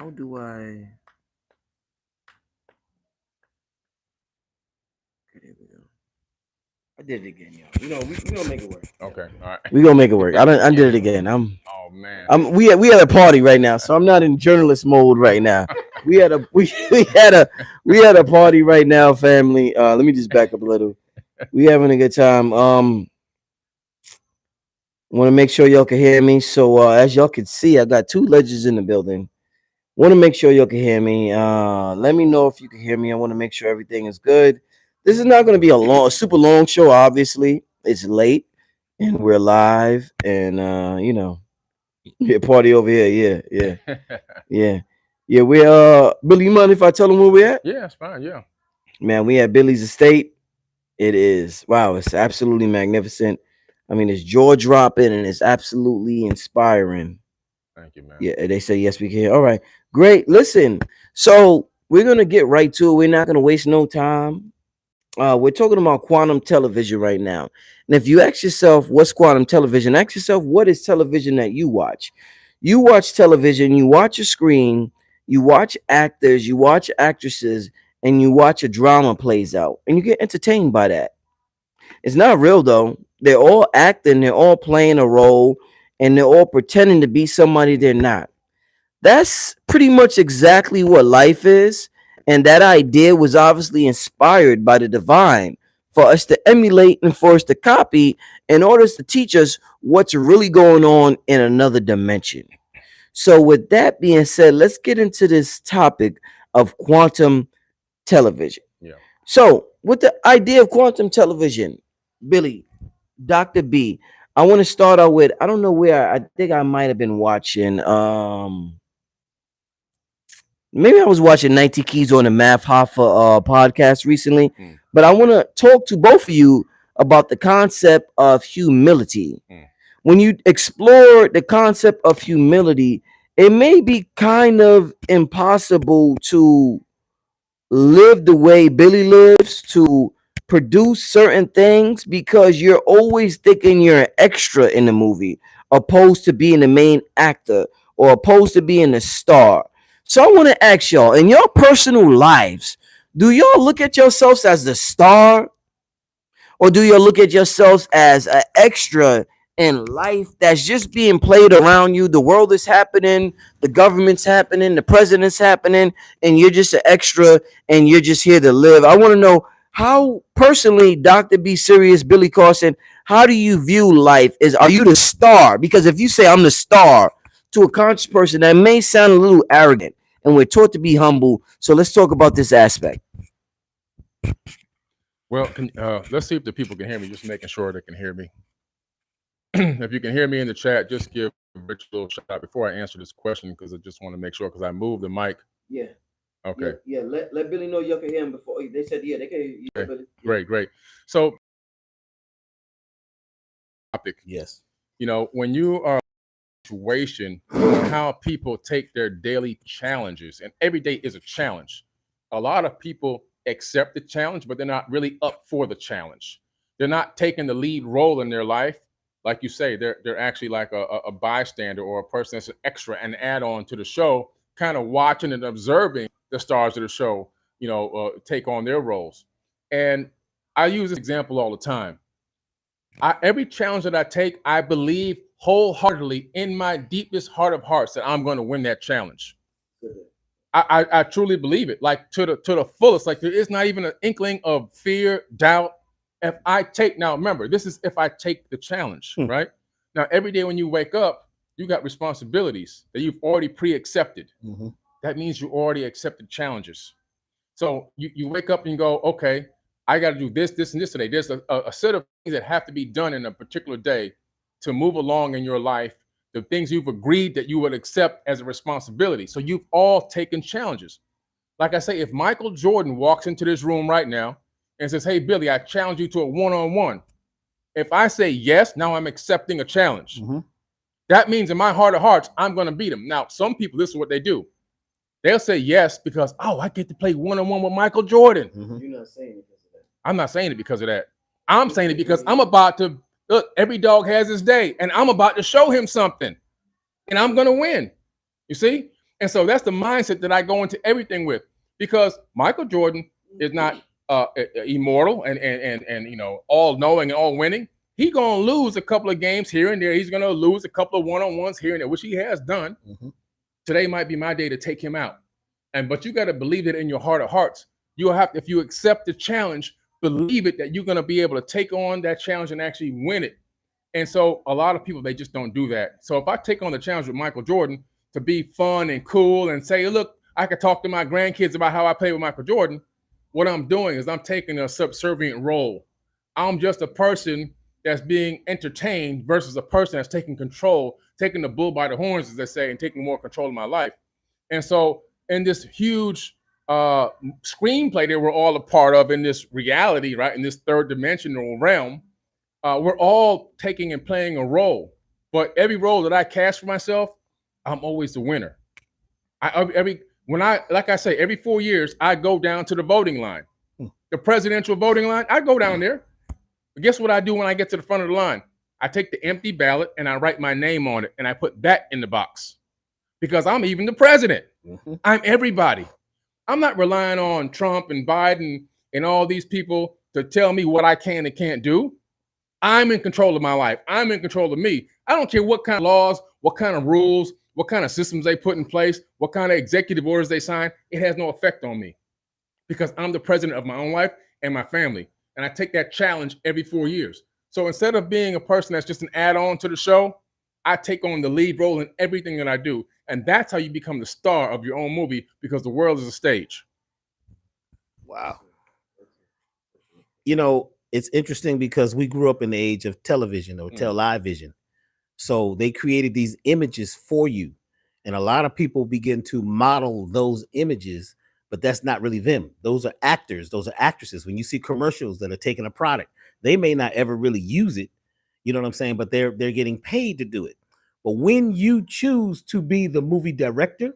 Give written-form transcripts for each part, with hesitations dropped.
How do I? Okay, there we go. I did it again, y'all. We gonna make it work. Yeah. Okay, all right. We gonna make it work. I did it again. Oh man. We had a party right now, so I'm not in journalist mode right now. We had a we had a party right now, family. Let me just back up a little. We having a good time. Want to make sure y'all can hear me. So as y'all can see, I got two legends in the building. Want to make sure y'all can hear me. Let me know if you can hear me. I want to make sure everything is good. This is not going to be super long show. Obviously, it's late and we're live, and yeah, party over here. Yeah. We Billy, you mind if I tell them where we at? Yeah, it's fine. Yeah. Man, we at Billy's estate. It is wow. It's absolutely magnificent. I mean, it's jaw dropping and it's absolutely inspiring. Thank you, man. Yeah, they say yes, we can. All right, great. Listen, so we're gonna get right to it. We're not gonna waste no time. We're talking about quantum television right now. And if you ask yourself, what's quantum television? Ask yourself, what is television that you watch? You watch television, you watch a screen, you watch actors, you watch actresses, and you watch a drama plays out, and you get entertained by that. It's not real though. They're all acting, they're all playing a role, and they're all pretending to be somebody they're not. That's pretty much exactly what life is. And that idea was obviously inspired by the divine for us to emulate and for us to copy in order to teach us what's really going on in another dimension. So, with that being said, let's get into this topic of quantum television. Yeah. So, with the idea of quantum television, Billy, Dr. B, I want to start out with I don't know where I think I might have been watching maybe I was watching 90 Keys on the Math Hoffa podcast recently, Mm. but I want to talk to both of you about the concept of humility. Mm. When you explore the concept of humility, it may be kind of impossible to live the way Billy lives, to produce certain things because you're always thinking you're an extra in the movie, opposed to being the main actor or opposed to being the star. So I want to ask y'all, in your personal lives, do y'all look at yourselves as the star, or do you look at yourselves as an extra in life that's just being played around you? The world is happening, the government's happening, the president's happening, and you're just an extra and you're just here to live. I want to know how personally, Dr. B. Sirius, Billy Carson, how do you view life? Are you the star? Because if you say I'm the star to a conscious person, that may sound a little arrogant, and we're taught to be humble. So let's talk about this aspect. Well, let's see if the people can hear me. Just making sure they can hear me. If you can hear me in the chat, just give Rich a little shout out before I answer this question because I just want to make sure because I moved the mic. Yeah. Okay. Yeah. Let Billy know y'all can hear him before they said they can hear you. Okay. Billy. Great. So, topic. Yes. When you are in a situation, how people take their daily challenges, and every day is a challenge. A lot of people accept the challenge, but they're not really up for the challenge. They're not taking the lead role in their life. Like you say, they're actually like a bystander or a person that's an extra, an add-on to the show, kind of watching and observing the stars of the show, take on their roles. And I use this example all the time. Every challenge that I take, I believe wholeheartedly in my deepest heart of hearts that I'm going to win that challenge. I truly believe it, like to the fullest. Like there is not even an inkling of fear, doubt. If I take, now remember, this is if I take the challenge, right? Now, every day when you wake up, you got responsibilities that you've already pre-accepted. Mm-hmm. That means you already accepted challenges. So you wake up and you go, okay, I got to do this, and this today. There's a set of things that have to be done in a particular day to move along in your life, the things you've agreed that you would accept as a responsibility. So you've all taken challenges. Like I say, if Michael Jordan walks into this room right now and says, hey, Billy, I challenge you to a one-on-one. If I say yes, now I'm accepting a challenge. Mm-hmm. That means in my heart of hearts, I'm going to beat him. Now, some people, this is what they do. They'll say yes because, I get to play one-on-one with Michael Jordan. Mm-hmm. You're not saying it because of that. I'm not saying it because of that. I'm saying it because I'm about to, look, every dog has his day, and I'm about to show him something, and I'm going to win. You see? And so that's the mindset that I go into everything with, because Michael Jordan is not immortal and all knowing and all winning. He's gonna lose a couple of games here and there. He's gonna lose a couple of one-on-ones here and there, which he has done. Mm-hmm. Today might be my day to take him out. But you got to believe it in your heart of hearts. You'll have, if you accept the challenge, believe it that you're going to be able to take on that challenge and actually win it. And so a lot of people, they just don't do that. So if I take on the challenge with Michael Jordan to be fun and cool and say, look, I could talk to my grandkids about how I play with Michael Jordan, what I'm doing is I'm taking a subservient role. I'm just a person that's being entertained versus a person that's taking control, taking the bull by the horns, as they say, and taking more control of my life. And so in this huge screenplay that we're all a part of, in this reality, right, in this third dimensional realm, we're all taking and playing a role. But every role that I cast for myself, I'm always the winner. Like I say, every 4 years, I go down to the voting line, the presidential voting line. I go down there. But guess what I do when I get to the front of the line? I take the empty ballot and I write my name on it and I put that in the box, because I'm even the president. Mm-hmm. I'm everybody. I'm not relying on Trump and Biden and all these people to tell me what I can and can't do. I'm in control of my life. I'm in control of me. I don't care what kind of laws, what kind of rules, what kind of systems they put in place, what kind of executive orders they sign. It has no effect on me, because I'm the president of my own life and my family. And I take that challenge every 4 years. So instead of being a person that's just an add-on to the show, I take on the lead role in everything that I do. And that's how you become the star of your own movie, because the world is a stage. Wow. You know, it's interesting because we grew up in the age of television or television. So they created these images for you. And a lot of people begin to model those images, but that's not really them. Those are actors. Those are actresses. When you see commercials that are taking a product, they may not ever really use it. You know what I'm saying? But they're getting paid to do it. But when you choose to be the movie director,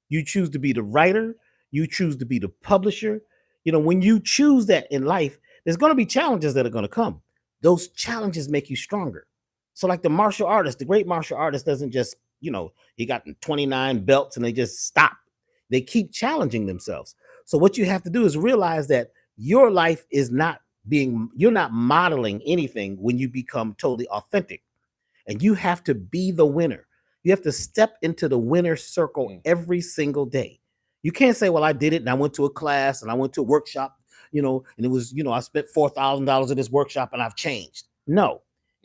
you choose to be the writer, you choose to be the publisher. You know, when you choose that in life, there's going to be challenges that are going to come. Those challenges make you stronger. So like the martial artist, the great martial artist doesn't just, he got 29 belts and they just stop. They keep challenging themselves. So what you have to do is realize that your life is you're not modeling anything when you become totally authentic. And you have to be the winner. You have to step into the winner's circle every single day. You can't say, well, I did it and I went to a class and I went to a workshop, and it was, I spent $4,000 at this workshop and I've changed. No.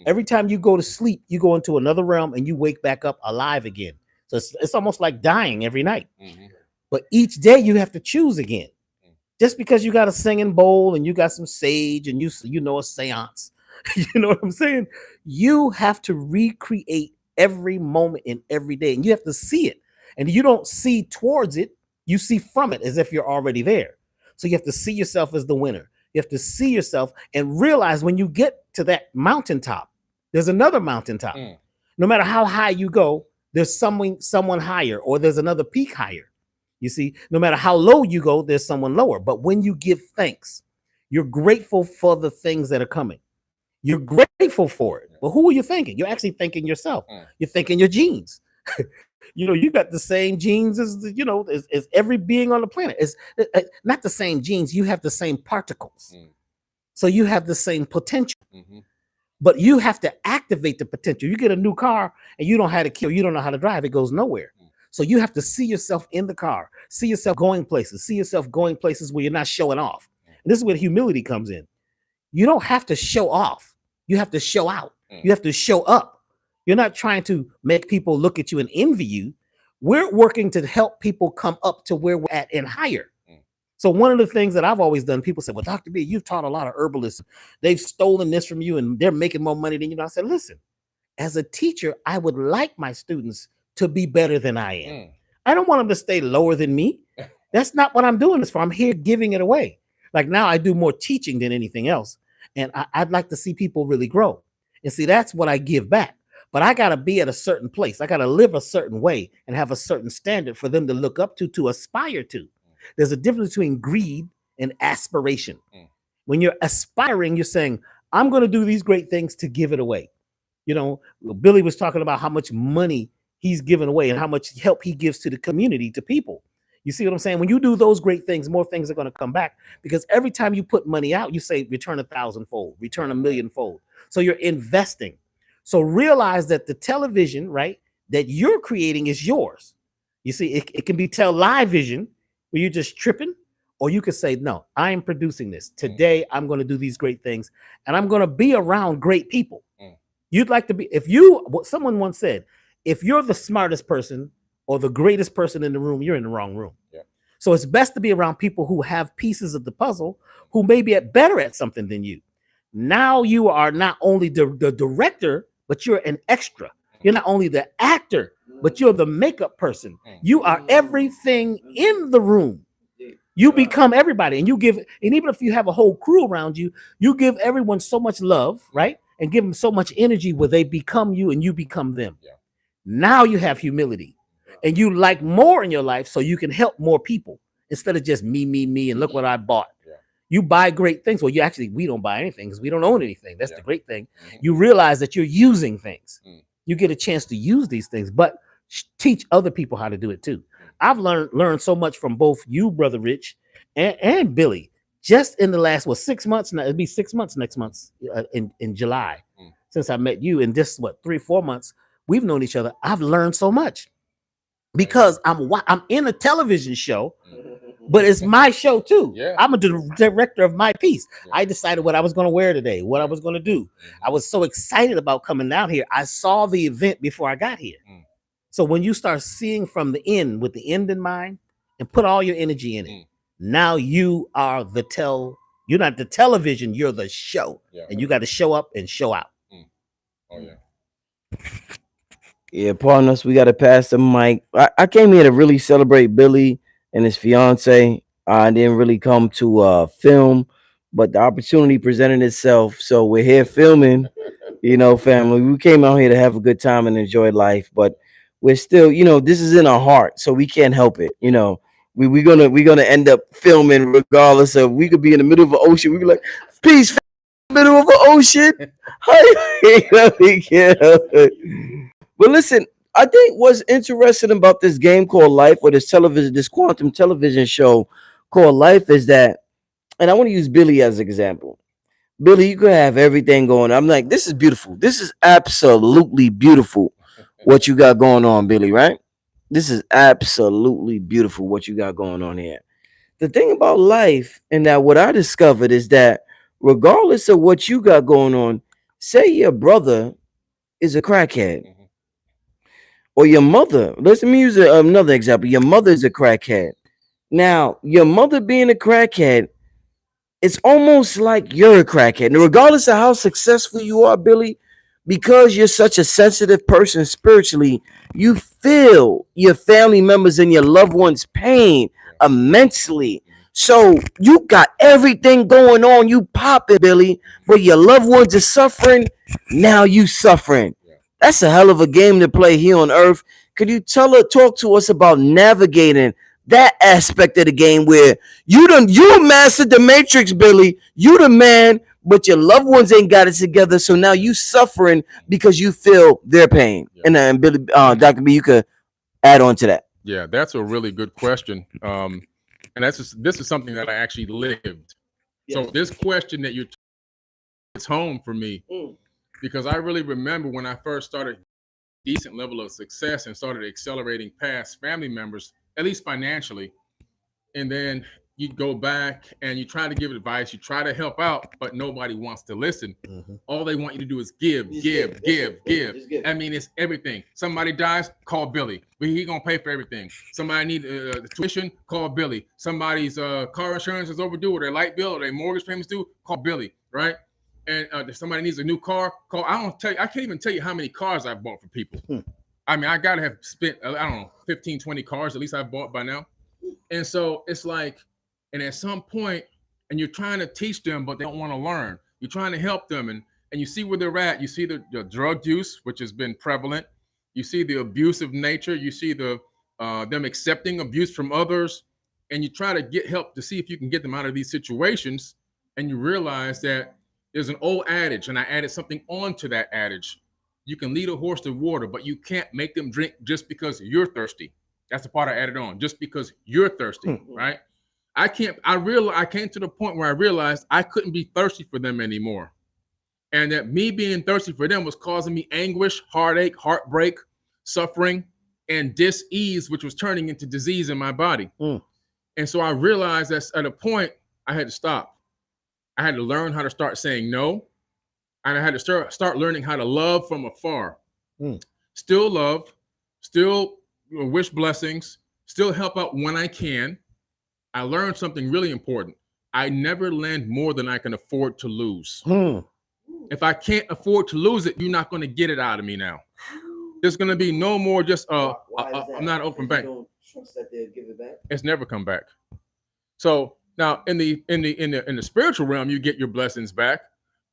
Every time you go to sleep, you go into another realm and you wake back up alive again. So it's almost like dying every night. Mm-hmm. But each day you have to choose again. Just because you got a singing bowl and you got some sage and you know a seance, you know what I'm saying? You have to recreate every moment in every day, and you have to see it. And you don't see towards it, you see from it as if you're already there. So you have to see yourself as the winner. You have to see yourself and realize when you get to that mountaintop, there's another mountaintop. No matter how high you go, there's someone higher, or there's another peak higher. You see, no matter how low you go, there's someone lower. But when you give thanks, you're grateful for the things that are coming. You're grateful for it. But who are you thanking? You're actually thanking yourself. You're thanking your genes. You got the same genes as as every being on the planet. It's not the same genes. You have the same particles. So you have the same potential. But you have to activate the potential. You get a new car and you don't know how to kill. You don't know how to drive. It goes nowhere. So you have to see yourself in the car, see yourself going places, where you're not showing off. And this is where humility comes in. You don't have to show off. You have to show out. You have to show up. You're not trying to make people look at you and envy you. We're working to help people come up to where we're at and higher. So one of the things that I've always done, people say, well, Dr. B, you've taught a lot of herbalists. They've stolen this from you and they're making more money than you. I said, listen, as a teacher, I would like my students to be better than I am. I don't want them to stay lower than me. That's not what I'm doing this for. I'm here giving it away. Like now I do more teaching than anything else. And I'd like to see people really grow. And see, that's what I give back. But I got to be at a certain place. I got to live a certain way and have a certain standard for them to look up to aspire to. There's a difference between greed and aspiration. When you're aspiring, you're saying, I'm going to do these great things to give it away. Billy was talking about how much money he's given away and how much help he gives to the community, to people. You see what I'm saying? When you do those great things, more things are going to come back, because every time you put money out, you say return 1,000-fold, return 1,000,000-fold. So you're investing. So realize that the television, right, that you're creating is yours. You see, it can be television where you're just tripping, or you could say, no, I am producing this. Today, I'm going to do these great things, and I'm going to be around great people. You'd like to be, what someone once said, if you're the smartest person or the greatest person in the room, you're in the wrong room. Yeah. So it's best to be around people who have pieces of the puzzle, who may be better at something than you. Now you are not only the director, but you're an extra. You're not only the actor, but you're the makeup person. You are everything in the room. You become everybody, and even if you have a whole crew around you, you give everyone so much love, right? And give them so much energy where they become you and you become them. Yeah. Now you have humility, and you like more in your life, so you can help more people instead of just me, and look what I bought. Yeah. You buy great things. Well, we don't buy anything because we don't own anything. That's the great thing. You realize that you're using things. You get a chance to use these things, but teach other people how to do it too. I've learned so much from both you, Brother Rich, and Billy, just in the last 6 months. Now it'll be 6 months next month in July since I met you. And just 3-4 months we've known each other. I've learned so much because I'm in a television show, but it's my show too. Yeah. I'm a director of my piece. Yeah. I decided what I was going to wear today, what I was going to do. I was so excited about coming down here. I saw the event before I got here. So when you start seeing from the end, with the end in mind, and put all your energy in it, now you are you're not the television, you're the show. Yeah. And you got to show up and show out. Oh yeah. Yeah, partners, we got to pass the mic. I came here to really celebrate Billy and his fiance. I didn't really come to film, but the opportunity presented itself. So we're here filming, family. We came out here to have a good time and enjoy life, but we're still, this is in our heart, so we can't help it. We're gonna end up filming regardless of, we could be in the middle of an ocean. We be like, peace, middle of an ocean. We can't help it. But listen, I think what's interesting about this game called Life, or this quantum television show called Life, is that, and I want to use Billy as an example. Billy, you could have everything going. I'm like, this is beautiful. This is absolutely beautiful what you got going on, Billy, right? This is absolutely beautiful what you got going on here. The thing about life, and that what I discovered, is that regardless of what you got going on, say your brother is a crackhead. Or your mother, let me use another example. Your mother is a crackhead. Now, your mother being a crackhead, it's almost like you're a crackhead. And regardless of how successful you are, Billy, because you're such a sensitive person spiritually, you feel your family members and your loved ones' pain immensely. So you got everything going on. You popping, Billy, but your loved ones are suffering. Now you suffering. That's a hell of a game to play here on Earth. Could you talk to us about navigating that aspect of the game where you mastered the matrix, Billy? You the man, but your loved ones ain't got it together. So now you suffering because you feel their pain. Yeah. And Billy, Dr. B, you could add on to that. Yeah, that's a really good question. And this is something that I actually lived. Yeah. So this question that it's home for me. Because I really remember when I first started decent level of success and started accelerating past family members, at least financially. And then you go back and you try to give advice, you try to help out, but nobody wants to listen. All they want you to do is give. I mean, it's everything. Somebody dies, call Billy. He gonna pay for everything. Somebody need tuition, call Billy. Somebody's car insurance is overdue, or their light bill, or their mortgage payments due, call Billy, right? And if somebody needs a new car, call. I can't even tell you how many cars I've bought for people. I mean, I gotta have spent, I don't know, 15, 20 cars at least I've bought by now. And so it's like, and at some point, and you're trying to teach them, but they don't want to learn. You're trying to help them, and you see where they're at. You see the drug use, which has been prevalent. You see the abusive nature. You see them accepting abuse from others, and you try to get help to see if you can get them out of these situations. And you realize that there's an old adage, and I added something onto that adage. You can lead a horse to water, but you can't make them drink just because you're thirsty. That's the part I added on, just because you're thirsty, right? I came to the point where I realized I couldn't be thirsty for them anymore. And that me being thirsty for them was causing me anguish, heartache, heartbreak, suffering, and dis-ease, which was turning into disease in my body. And so I realized that at a point I had to stop. I had to learn how to start saying no. And I had to start learning how to love from afar. Still love, still wish blessings, still help out when I can. I learned something really important. I never lend more than I can afford to lose. If I can't afford to lose it, you're not going to get it out of me now. There's going to be no more just I'm not open bank. You don't trust that they'll give it back. It's never come back. So now in the spiritual realm, you get your blessings back.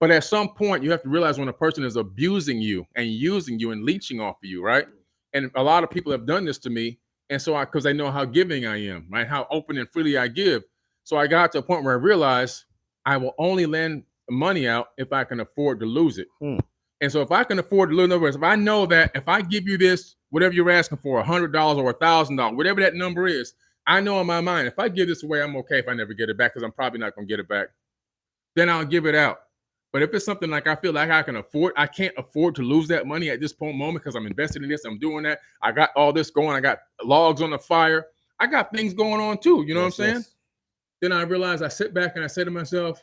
But at some point, you have to realize when a person is abusing you and using you and leeching off of you, right? And a lot of people have done this to me. And so because they know how giving I am, right? How open and freely I give. So I got to a point where I realized I will only lend money out if I can afford to lose it. And so if I can afford to lose, in other words, if I know that if I give you this, whatever you're asking for, $100 or $1,000, whatever that number is, I know in my mind, if I give this away, I'm okay if I never get it back because I'm probably not going to get it back. Then I'll give it out. But if it's something like I feel like I can't afford to lose that money at this moment because I'm invested in this, I'm doing that. I got all this going. I got logs on the fire. I got things going on too. You know what I'm saying? Then I realize I sit back and I say to myself,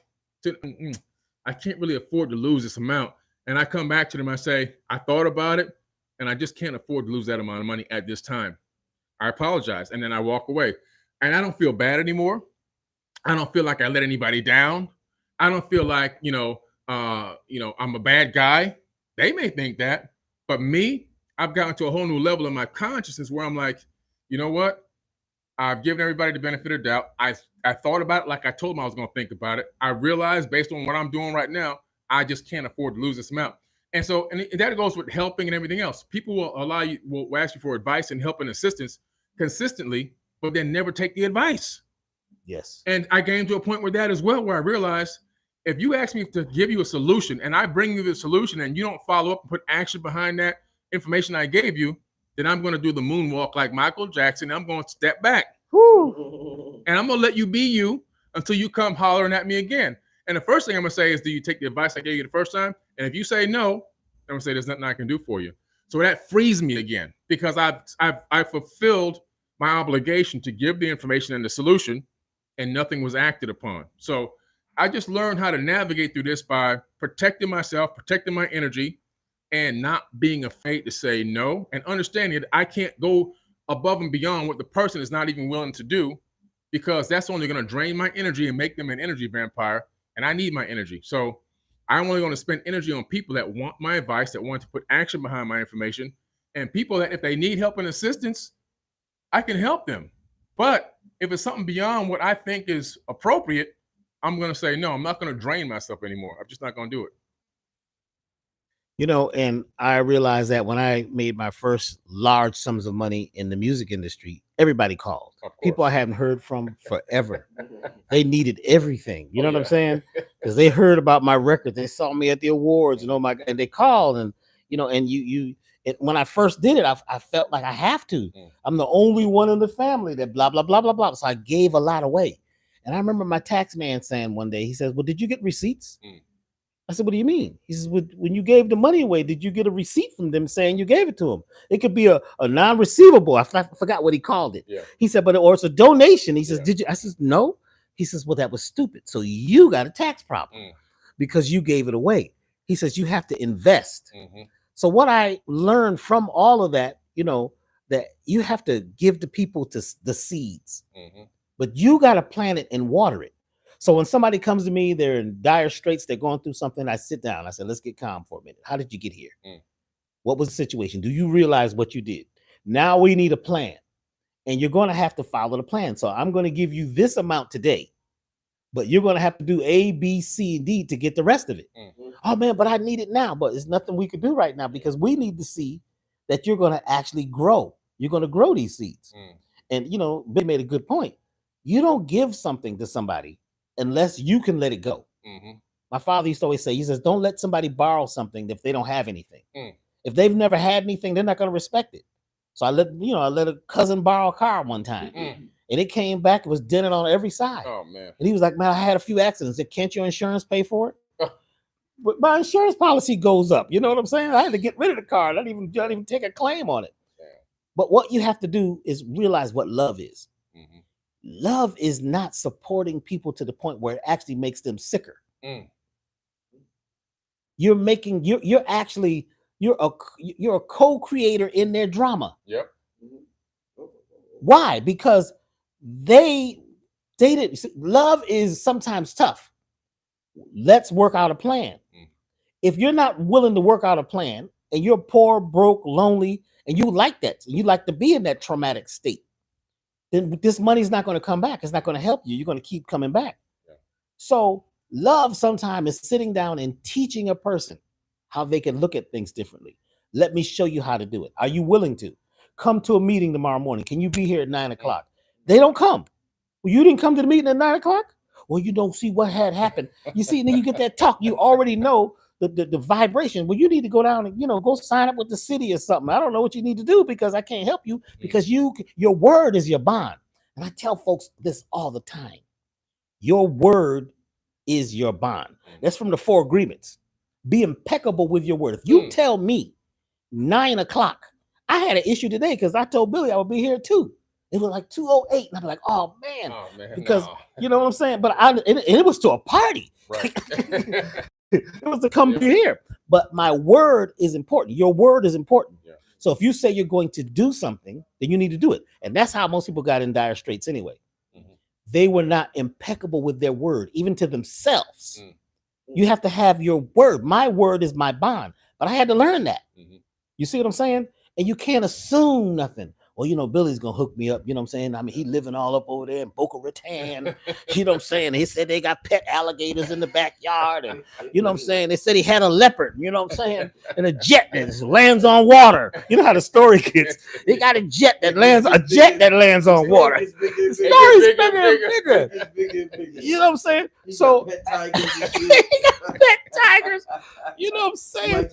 I can't really afford to lose this amount. And I come back to them, I say, I thought about it and I just can't afford to lose that amount of money at this time. I apologize. And then I walk away. And I don't feel bad anymore. I don't feel like I let anybody down. I don't feel like, I'm a bad guy. They may think that, but me, I've gotten to a whole new level in my consciousness where I'm like, you know what? I've given everybody the benefit of the doubt. I thought about it like I told them I was going to think about it. I realized based on what I'm doing right now, I just can't afford to lose this amount. And so, and that goes with helping and everything else. People will ask you for advice and help and assistance consistently, but then never take the advice. Yes. And I came to a point with that as well, where I realized if you ask me to give you a solution and I bring you the solution and you don't follow up and put action behind that information I gave you, then I'm going to do the moonwalk like Michael Jackson. I'm going to step back. Woo. And I'm going to let you be you until you come hollering at me again. And the first thing I'm going to say is, do you take the advice I gave you the first time? And if you say no, I'm going to say there's nothing I can do for you. So that frees me again because I've fulfilled my obligation to give the information and the solution, and nothing was acted upon. So I just learned how to navigate through this by protecting myself, protecting my energy, and not being afraid to say no, and understanding that I can't go above and beyond what the person is not even willing to do, because that's only going to drain my energy and make them an energy vampire, and I need my energy. So I'm only going to spend energy on people that want my advice, that want to put action behind my information, and people that if they need help and assistance, I can help them. But if it's something beyond what I think is appropriate, I'm going to say, no, I'm not going to drain myself anymore. I'm just not going to do it. And I realized that when I made my first large sums of money in the music industry, everybody called. People I haven't heard from forever. They needed everything. You know what I'm saying? Because they heard about my record. They saw me at the awards and they called and when I first did it, I felt like I have to. I'm the only one in the family that blah, blah, blah, blah, blah. So I gave a lot away. And I remember my tax man saying one day, he says, well, did you get receipts? I said, what do you mean? He says, when you gave the money away, did you get a receipt from them saying you gave it to them? It could be a non-receivable. I forgot what he called it. Yeah. He said, or it's a donation. He says, did you? I says, no. He says, well, that was stupid. So you got a tax problem because you gave it away. He says, you have to invest. So what I learned from all of that, that you have to give the people the seeds, but you got to plant it and water it. So when somebody comes to me, they're in dire straits, they're going through something, I sit down, I said, let's get calm for a minute. How did you get here? What was the situation? Do you realize what you did? Now we need a plan, and you're going to have to follow the plan. So I'm going to give you this amount today, but you're going to have to do A, B, C, and D to get the rest of it. Oh man, but I need it now. But there's nothing we can do right now because we need to see that you're going to actually grow. You're going to grow these seeds. And Billy made a good point. You don't give something to somebody unless you can let it go. My father used to always say, he says, don't let somebody borrow something if they don't have anything. If they've never had anything, they're not going to respect it. So I let a cousin borrow a car one time, and it came back. It was dented on every side. Oh man! And he was like, "Man, I had a few accidents. Can't your insurance pay for it?" But my insurance policy goes up. You know what I'm saying? I had to get rid of the car. I didn't even take a claim on it. Yeah. But what you have to do is realize what love is. Mm-hmm. Love is not supporting people to the point where it actually makes them sicker. You're a co-creator in their drama. Yep. Why? Because they didn't. Love is sometimes tough. Let's work out a plan. If you're not willing to work out a plan and you're poor, broke, lonely, and you like that, you like to be in that traumatic state, then this money's not going to come back. It's not going to help you. You're going to keep coming back. Yeah. So love sometimes is sitting down and teaching a person how they can look at things differently. Let me show you how to do it. Are you willing to come to a meeting tomorrow morning? Can you be here at 9:00? They don't come. Well, you didn't come to the meeting at 9:00? Well, you don't see what had happened. You see, then you get that talk. You already know the vibration. Well, you need to go down and go sign up with the city or something. I don't know what you need to do because I can't help you because your word is your bond. And I tell folks this all the time. Your word is your bond. That's from the 4 agreements. Be impeccable with your word. If you tell me 9:00, I had an issue today because I told Billy I would be here too. It was like 2:08, and I'm like, oh man, because you know what I'm saying. But it was to a party. Right. It was to come here. But my word is important. Your word is important. Yeah. So if you say you're going to do something, then you need to do it. And that's how most people got in dire straits anyway. Mm-hmm. They were not impeccable with their word, even to themselves. You have to have your word. My word is my bond. But I had to learn that. Mm-hmm. You see what I'm saying? And you can't assume nothing. Well, Billy's going to hook me up. You know what I'm saying? I mean, he living all up over there in Boca Raton. You know what I'm saying? He said they got pet alligators in the backyard. And you know what I'm saying? They said he had a leopard, you know what I'm saying? And a jet that lands on water. You know how the story gets. They got a jet that lands on water. The story's bigger and bigger. You know what I'm saying? So pet tigers. You know what I'm saying?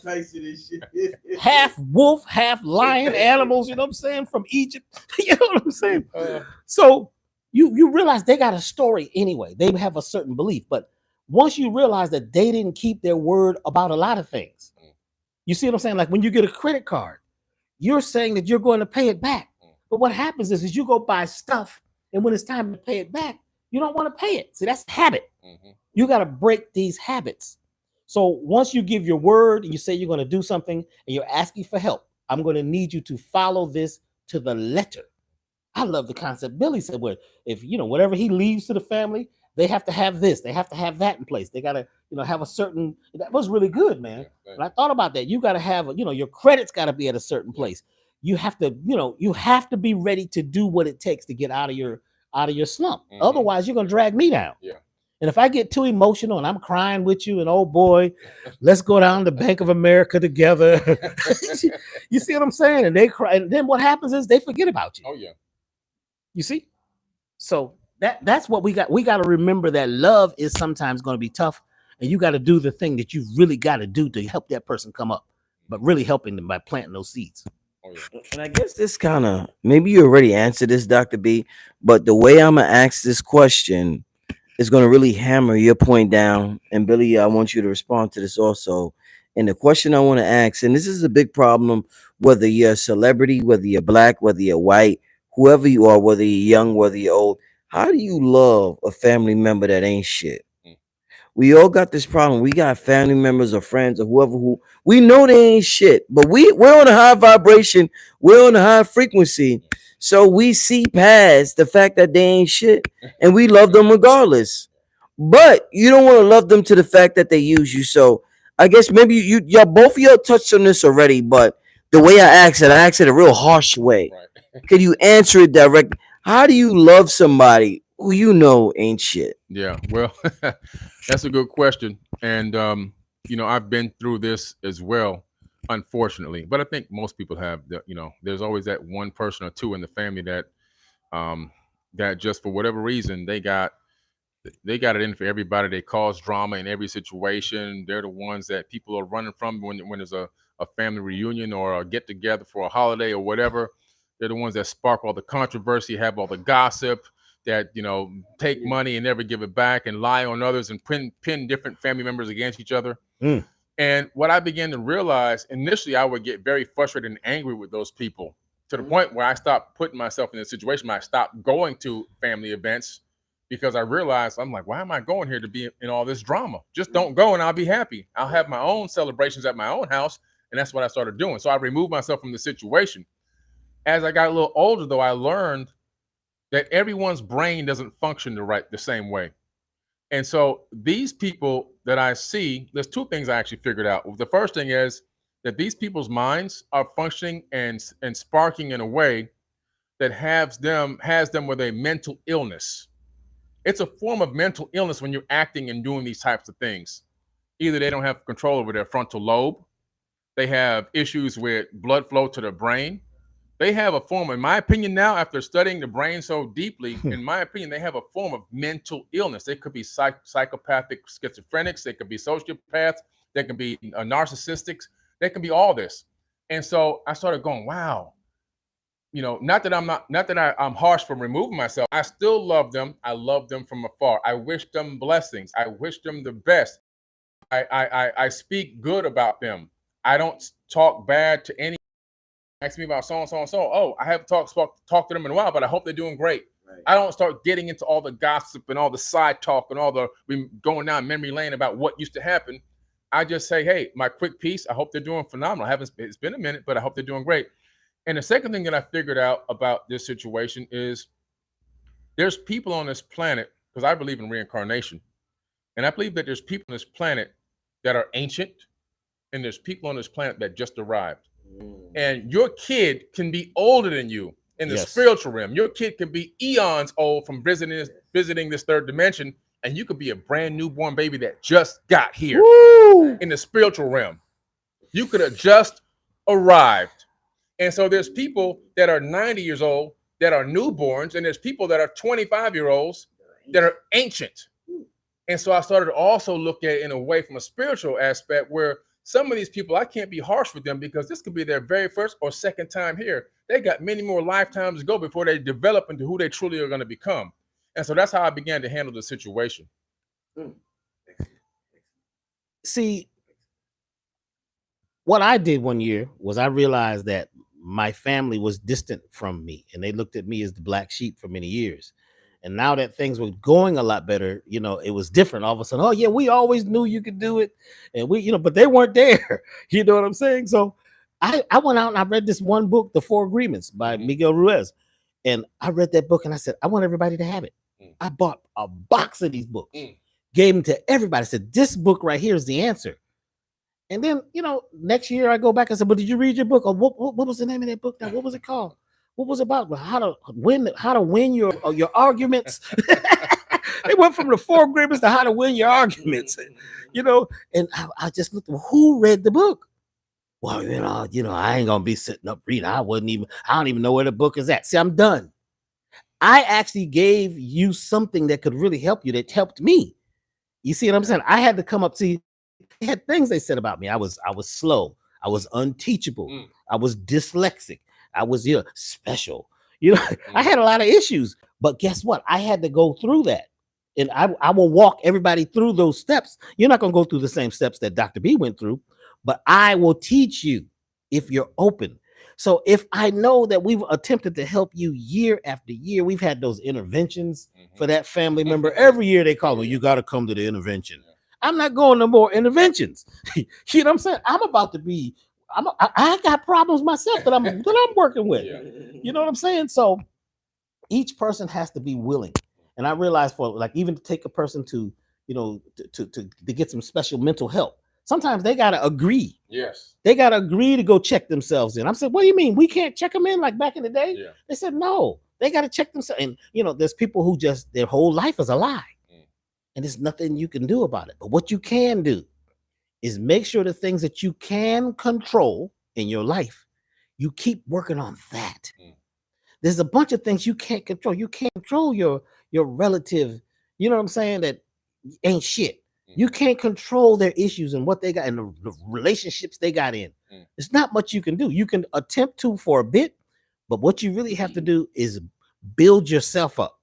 Half wolf, half lion animals, you know what I'm saying? From Egypt. You know what I'm saying? So you realize they got a story anyway. They have a certain belief. But once you realize that they didn't keep their word about a lot of things, you see what I'm saying? Like when you get a credit card, you're saying that you're going to pay it back. But what happens is you go buy stuff, and when it's time to pay it back, you don't want to pay it. See, that's habit. Mm-hmm. You got to break these habits. So once you give your word and you say you're going to do something and you're asking for help, I'm going to need you to follow this to the letter. I love the concept. Billy said, well, if, whatever he leaves to the family, they have to have this. They have to have that in place. They got to, have a certain, that was really good, man. And I thought about that. You got to have, your credit's got to be at a certain place. You have to, you have to be ready to do what it takes to get out of your slump. Mm-hmm. Otherwise, you're going to drag me down. Yeah. And if I get too emotional and I'm crying with you and, oh boy, let's go down to Bank of America together. You see what I'm saying? And they cry. And then what happens is they forget about you. Oh, yeah. You see? So that's what we got. We got to remember that love is sometimes going to be tough. And you got to do the thing that you really got to do to help that person come up. But really helping them by planting those seeds. Oh, yeah. And I guess this kind of, maybe you already answered this, Dr. B. But the way I'm going to ask this question is going to really hammer your point down. And Billy, I want you to respond to this also. And the question I want to ask, and this is a big problem, whether you're a celebrity, whether you're black, whether you're white, whoever you are, whether you're young, whether you're old, how do you love a family member that ain't shit? We all got this problem. We got family members or friends or whoever who we know they ain't shit, but we're on a high vibration. We're on a high frequency. So we see past the fact that they ain't shit and we love them regardless. But you don't want to love them to the fact that they use you. So I guess maybe y'all both of y'all touched on this already, but the way I asked it a real harsh way. Right. Could you answer it directly? How do you love somebody who you know ain't shit? Yeah, well, that's a good question. And, I've been through this as well, unfortunately. But I think most people have, there's always that one person or two in the family that that just for whatever reason, they got it in for everybody. They cause drama in every situation. They're the ones that people are running from when there's a a family reunion or a get together for a holiday or whatever. They're the ones that spark all the controversy, have all the gossip, that take money and never give it back, and lie on others and pin different family members against each other. And what I began to realize, initially, I would get very frustrated and angry with those people, to the point where I stopped putting myself in a situation where I stopped going to family events, because I realized, I'm like, why am I going here to be in all this drama? Just don't go and I'll be happy. I'll have my own celebrations at my own house. And that's what I started doing. So I removed myself from the situation. As I got a little older, though, I learned that everyone's brain doesn't function the same way. And so these people that I see, there's two things I actually figured out. The first thing is that these people's minds are functioning and sparking in a way that has them with a mental illness. It's a form of mental illness when you're acting and doing these types of things. Either they don't have control over their frontal lobe, they have issues with blood flow to the brain. They have a form, in my opinion now, after studying the brain so deeply, in my opinion, they have a form of mental illness. They could be psychopathic schizophrenics, they could be sociopaths, they can be narcissistics, they can be all this. And so I started going, wow, not that I'm harsh for removing myself. I still love them. I love them from afar. I wish them blessings. I wish them the best. I speak good about them. I don't talk bad to any. Ask me about so and so and so. Oh, I haven't talked to them in a while, but I hope they're doing great. Right. I don't start getting into all the gossip and all the side talk and all the going down memory lane about what used to happen. I just say, hey, my quick piece. I hope they're doing phenomenal. It's been a minute, but I hope they're doing great. And the second thing that I figured out about this situation is there's people on this planet, because I believe in reincarnation, and I believe that there's people on this planet that are ancient, and there's people on this planet that just arrived. And your kid can be older than you in the spiritual realm. Your kid can be eons old from visiting this third dimension, and you could be a brand newborn baby that just got here. Woo! In the spiritual realm. You could have just arrived. And so there's people that are 90 years old that are newborns, and there's people that are 25-year-olds that are ancient. And so I started to also look at it in a way from a spiritual aspect where some of these people, I can't be harsh with them because this could be their very first or second time here. They got many more lifetimes to go before they develop into who they truly are going to become. And so that's how I began to handle the situation. See, what I did one year was I realized that my family was distant from me, and they looked at me as the black sheep for many years. And now that things were going a lot better, it was different. All of a sudden, oh yeah, we always knew you could do it, and but they weren't there. You know what I'm saying? So I went out and I read this one book, The Four Agreements by Miguel Ruiz, and I read that book and I said, I want everybody to have it. I bought a box of these books, gave them to everybody. I said, this book right here is the answer. And then, next year I go back and said, but did you read your book? Or what was the name of that book now? What was it called? What was it about? How to win your arguments. They went from the Four Agreements to how to win your arguments, and I just looked at who read the book. Well, I ain't gonna be sitting up reading. I don't even know where the book is at. See, I'm done. I actually gave you something that could really help you, that helped me. You see what I'm saying? I had to come up to you. They had things they said about me. I was slow. I was unteachable. I was dyslexic. I was special. I had a lot of issues. But guess what? I had to go through that. And I will walk everybody through those steps. You're not going to go through the same steps that Dr. B went through, but I will teach you if you're open. So if I know that we've attempted to help you year after year, we've had those interventions for that family member. Every year they call me, you got to come to the intervention. I'm not going no more interventions. You know what I'm saying? I'm about to be, I got problems myself that I'm working with. You know what I'm saying? So each person has to be willing. And I realized even to take a person to get some special mental help, sometimes they got to agree. Yes. They got to agree to go check themselves in. I'm saying, what do you mean? We can't check them in like back in the day? Yeah. They said, no, they got to check themselves. And, there's people who their whole life is a lie. And there's nothing you can do about it. But what you can do is make sure the things that you can control in your life, you keep working on that. There's a bunch of things you can't control. You can't control your relative, you know what I'm saying, that ain't shit. You can't control their issues and what they got and the relationships they got in. It's not much you can do. You can attempt to for a bit, but what you really have to do is build yourself up.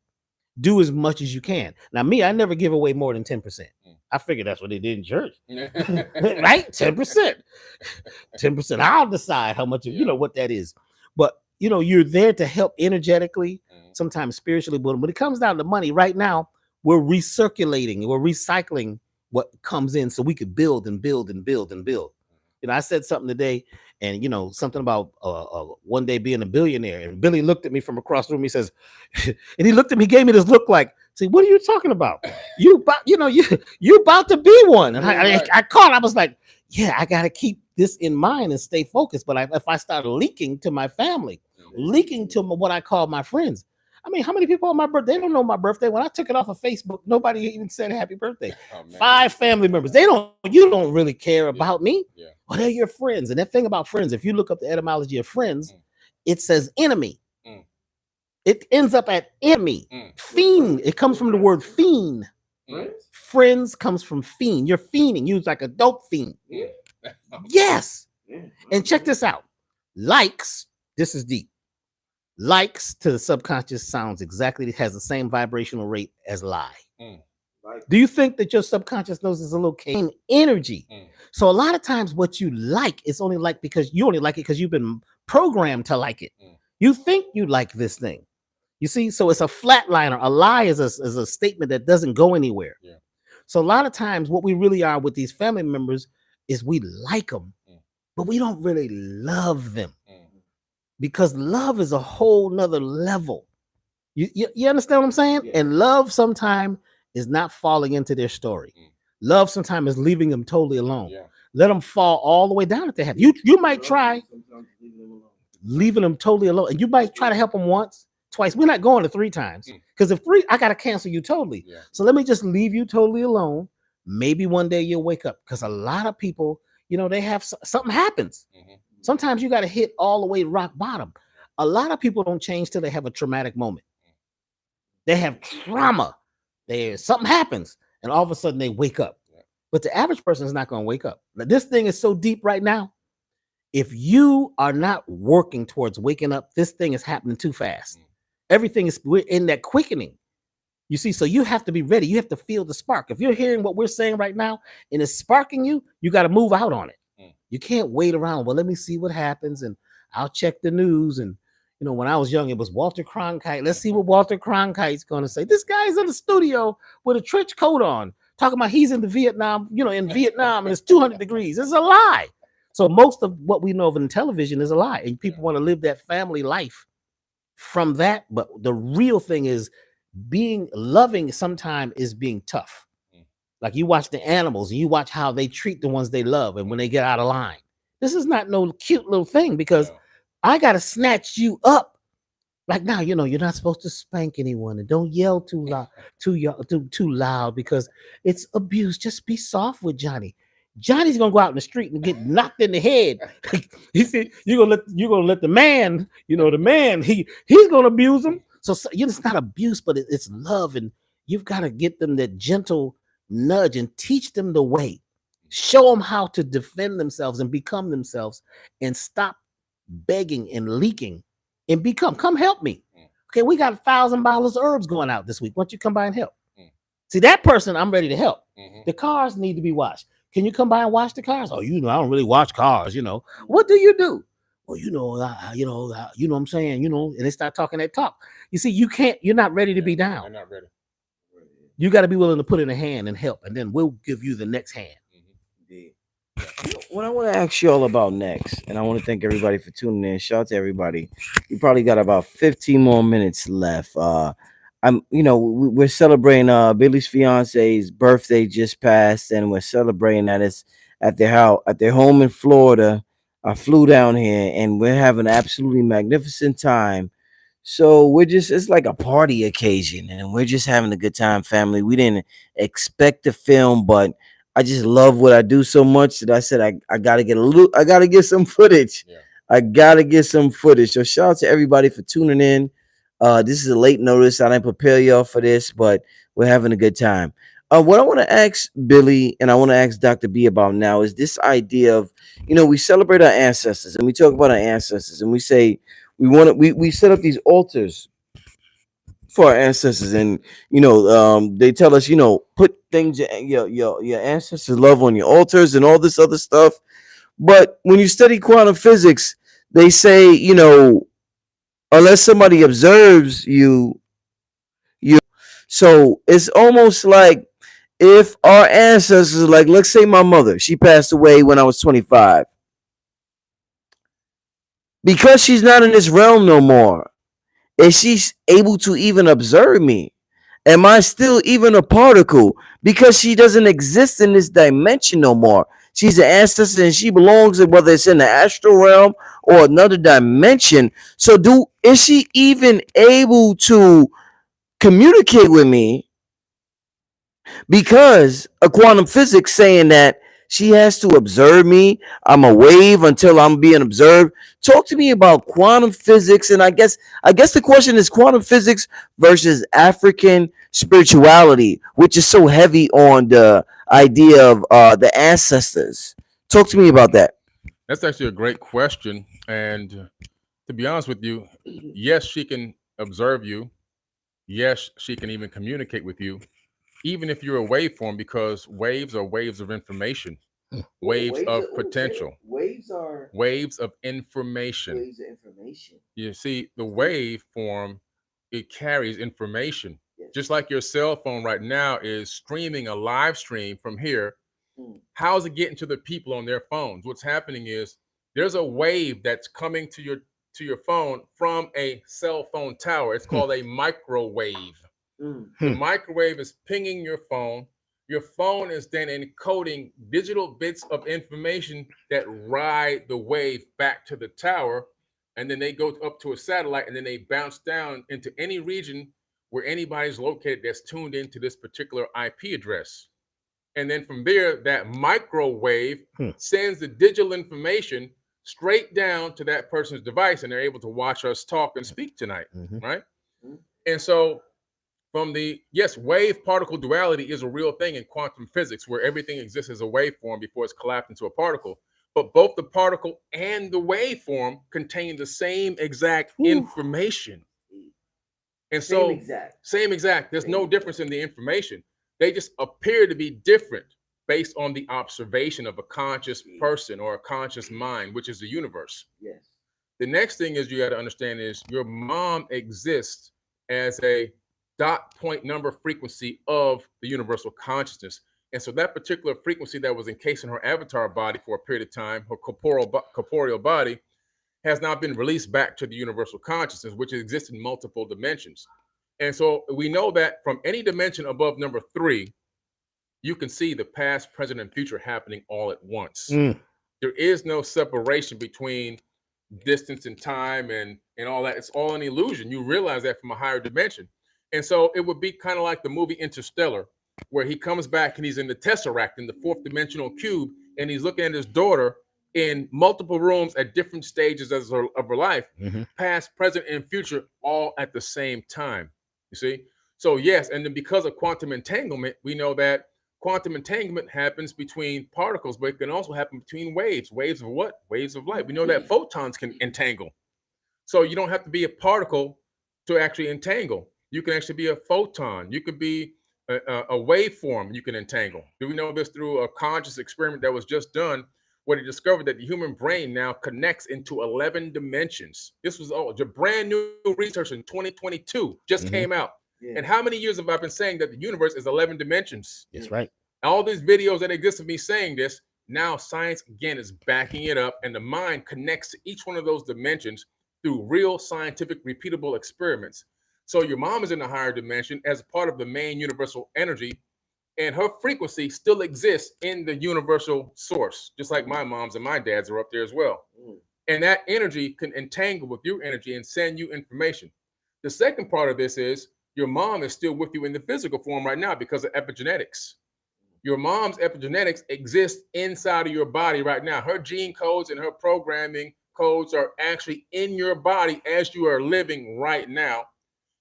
Do as much as you can. Now, me, I never give away more than 10%. I figure that's what they did in church. Right? 10%. 10%. I'll decide how much, you know, what that is. But, you know, you're there to help energetically, sometimes spiritually. But when it comes down to money, right now, we're recirculating, we're recycling what comes in so we could build and build and build and build. You know, I said something today, and you know, something about one day being a billionaire. And Billy looked at me from across the room. He says, and he looked at me, gave me this look like, "See, what are you talking about? You about, you know, you about to be one." And I caught. I was like, "Yeah, I got to keep this in mind and stay focused." But if I start leaking to my family, leaking to what I call my friends. I mean, how many people on my birthday? They don't know my birthday. When I took it off of Facebook, nobody even said happy birthday. 5 family members. You don't really care about me. Well, they're your friends. And that thing about friends, if you look up the etymology of friends, it says enemy. It ends up at enemy. Fiend. It comes from the word fiend. Friends comes from fiend. You're fiending. You're like a dope fiend. Yes. And check this out. Likes. This is deep. Likes to the subconscious sounds exactly, it has the same vibrational rate as lie. Do you think that your subconscious knows there's a little energy? So a lot of times what you like is only like because you only like it because you've been programmed to like it. You think you like this thing. You see, so it's a flatliner. A lie is a statement that doesn't go anywhere. So a lot of times what we really are with these family members is we like them, but we don't really love them. Because love is a whole nother level. You understand what I'm saying? Yeah. And love sometimes is not falling into their story. Love sometimes is leaving them totally alone. Let them fall all the way down if they have. You might try leaving them totally alone. And you might try to help them once, twice. We're not going to 3 times. Because if 3, I got to cancel you totally. So let me just leave you totally alone. Maybe one day you'll wake up. Because a lot of people, you know, they have something happens. Sometimes you got to hit all the way rock bottom. A lot of people don't change till they have a traumatic moment. They have trauma. Something happens, and all of a sudden they wake up. But the average person is not going to wake up. Now, this thing is so deep right now. If you are not working towards waking up, this thing is happening too fast. Everything is we're in that quickening. You see, so you have to be ready. You have to feel the spark. If you're hearing what we're saying right now and it's sparking you, you got to move out on it. You can't wait around. Well, let me see what happens, and I'll check the news. And you know, when I was young, it was Walter Cronkite. Let's see what Walter Cronkite's going to say. This guy's in the studio with a trench coat on, talking about he's in the Vietnam, you know, in Vietnam, and it's 200 degrees. It's a lie. So most of what we know of in television is a lie, and people want to live that family life from that. But the real thing is being loving. Sometimes is being tough. Like you watch the animals and you watch how they treat the ones they love and when they get out of line. This is not no cute little thing because I got to snatch you up. Like now, you know, you're not supposed to spank anyone and don't yell too loud, too loud because it's abuse. Just be soft with Johnny. Johnny's gonna go out in the street and get knocked in the head. He said, you're gonna let the man, you know, the man, he's gonna abuse him. So you know, it's not abuse, but it's love, and you've got to get them that gentle nudge and teach them the way. Show them how to defend themselves and become themselves and stop begging and leaking and come help me. Okay, we got 1,000 bottles of herbs going out this week. Why don't you come by and help? See, that person, I'm ready to help. The cars need to be washed. Can you come by and wash the cars? Oh, you know, I don't really wash cars, you know. What do you do? Well, you know what I'm saying, you know, and they start talking that talk. You see, you're not ready to be down. I'm not ready. You got to be willing to put in a hand and help, and then we'll give you the next hand. What I want to ask you all about next, and I want to thank everybody for tuning in. Shout out to everybody. We probably got about 15 more minutes left. We're celebrating Billy's fiance's birthday just passed, and we're celebrating that it's at their house, at their home in Florida. I flew down here, and we're having an absolutely magnificent time. So it's like a party occasion, and we're just having a good time, family. We didn't expect to film, but I just love what I do so much that I said I gotta get some footage. I gotta get some footage. So shout out to everybody for tuning in. This is a late notice. I didn't prepare y'all for this, but we're having a good time. What I want to ask Billy and I want to ask Dr. B about now is this idea of, we celebrate our ancestors and we talk about our ancestors and we say we set up these altars for our ancestors, and they tell us, put things your ancestors love on your altars and all this other stuff. But when you study quantum physics, they say, unless somebody observes you, so it's almost like if our ancestors, like let's say my mother, she passed away when I was 25, because she's not in this realm no more, and she's able to even observe me. Am I still even a particle? Because she doesn't exist in this dimension no more. She's an ancestor and she belongs, whether it's in the astral realm or another dimension. So is she even able to communicate with me, because of quantum physics saying that she has to observe me? I'm a wave until I'm being observed. Talk to me about quantum physics, and I guess the question is quantum physics versus African spirituality, which is so heavy on the idea of the ancestors. Talk to me about that. That's actually a great question. And to be honest with you, yes, she can observe you. Yes, she can even communicate with you, even if you're a waveform, because waves are waves of information, waves of potential, waves of information. You see, the waveform, it carries information. Just like your cell phone right now is streaming a live stream from here. How's it getting to the people on their phones? What's happening is there's a wave that's coming to your phone from a cell phone tower. It's called a microwave. The microwave is pinging your phone. Your phone is then encoding digital bits of information that ride the wave back to the tower, and then they go up to a satellite, and then they bounce down into any region where anybody's located that's tuned into this particular IP address. And then from there, that microwave sends the digital information straight down to that person's device, and they're able to watch us talk and speak tonight, right? And so yes, wave particle duality is a real thing in quantum physics, where everything exists as a waveform before it's collapsed into a particle. But both the particle and the waveform contain the same exact information. And so, same exact. There's no difference in the information. They just appear to be different based on the observation of a conscious person or a conscious mind, which is the universe. The next thing is you got to understand is your mom exists as a dot point number frequency of the universal consciousness. And so that particular frequency that was encased in her avatar body for a period of time, her corporeal body, has now been released back to the universal consciousness, which exists in multiple dimensions. And so we know that from any dimension above number 3, you can see the past, present, and future happening all at once. There is no separation between distance and time and all that. It's all an illusion. You realize that from a higher dimension. And so it would be kind of like the movie Interstellar, where he comes back and he's in the Tesseract, in the 4th dimensional cube, and he's looking at his daughter in multiple rooms at different stages of her life, past, present, and future, all at the same time. You see? So yes, and then because of quantum entanglement, we know that quantum entanglement happens between particles, but it can also happen between waves. Waves of what? Waves of light. We know that photons can entangle. So you don't have to be a particle to actually entangle. You can actually be a photon. You could be a waveform you can entangle. Do we know this through a conscious experiment that was just done, where they discovered that the human brain now connects into 11 dimensions. This was all brand new research in 2022, just came out. And how many years have I been saying that the universe is 11 dimensions? That's right. All these videos that exist of me saying this, now science again is backing it up, and the mind connects to each one of those dimensions through real scientific repeatable experiments. So your mom is in a higher dimension as part of the main universal energy, and her frequency still exists in the universal source, just like my mom's and my dad's are up there as well. And that energy can entangle with your energy and send you information. The second part of this is your mom is still with you in the physical form right now because of epigenetics. Your mom's epigenetics exist inside of your body right now. Her gene codes and her programming codes are actually in your body as you are living right now.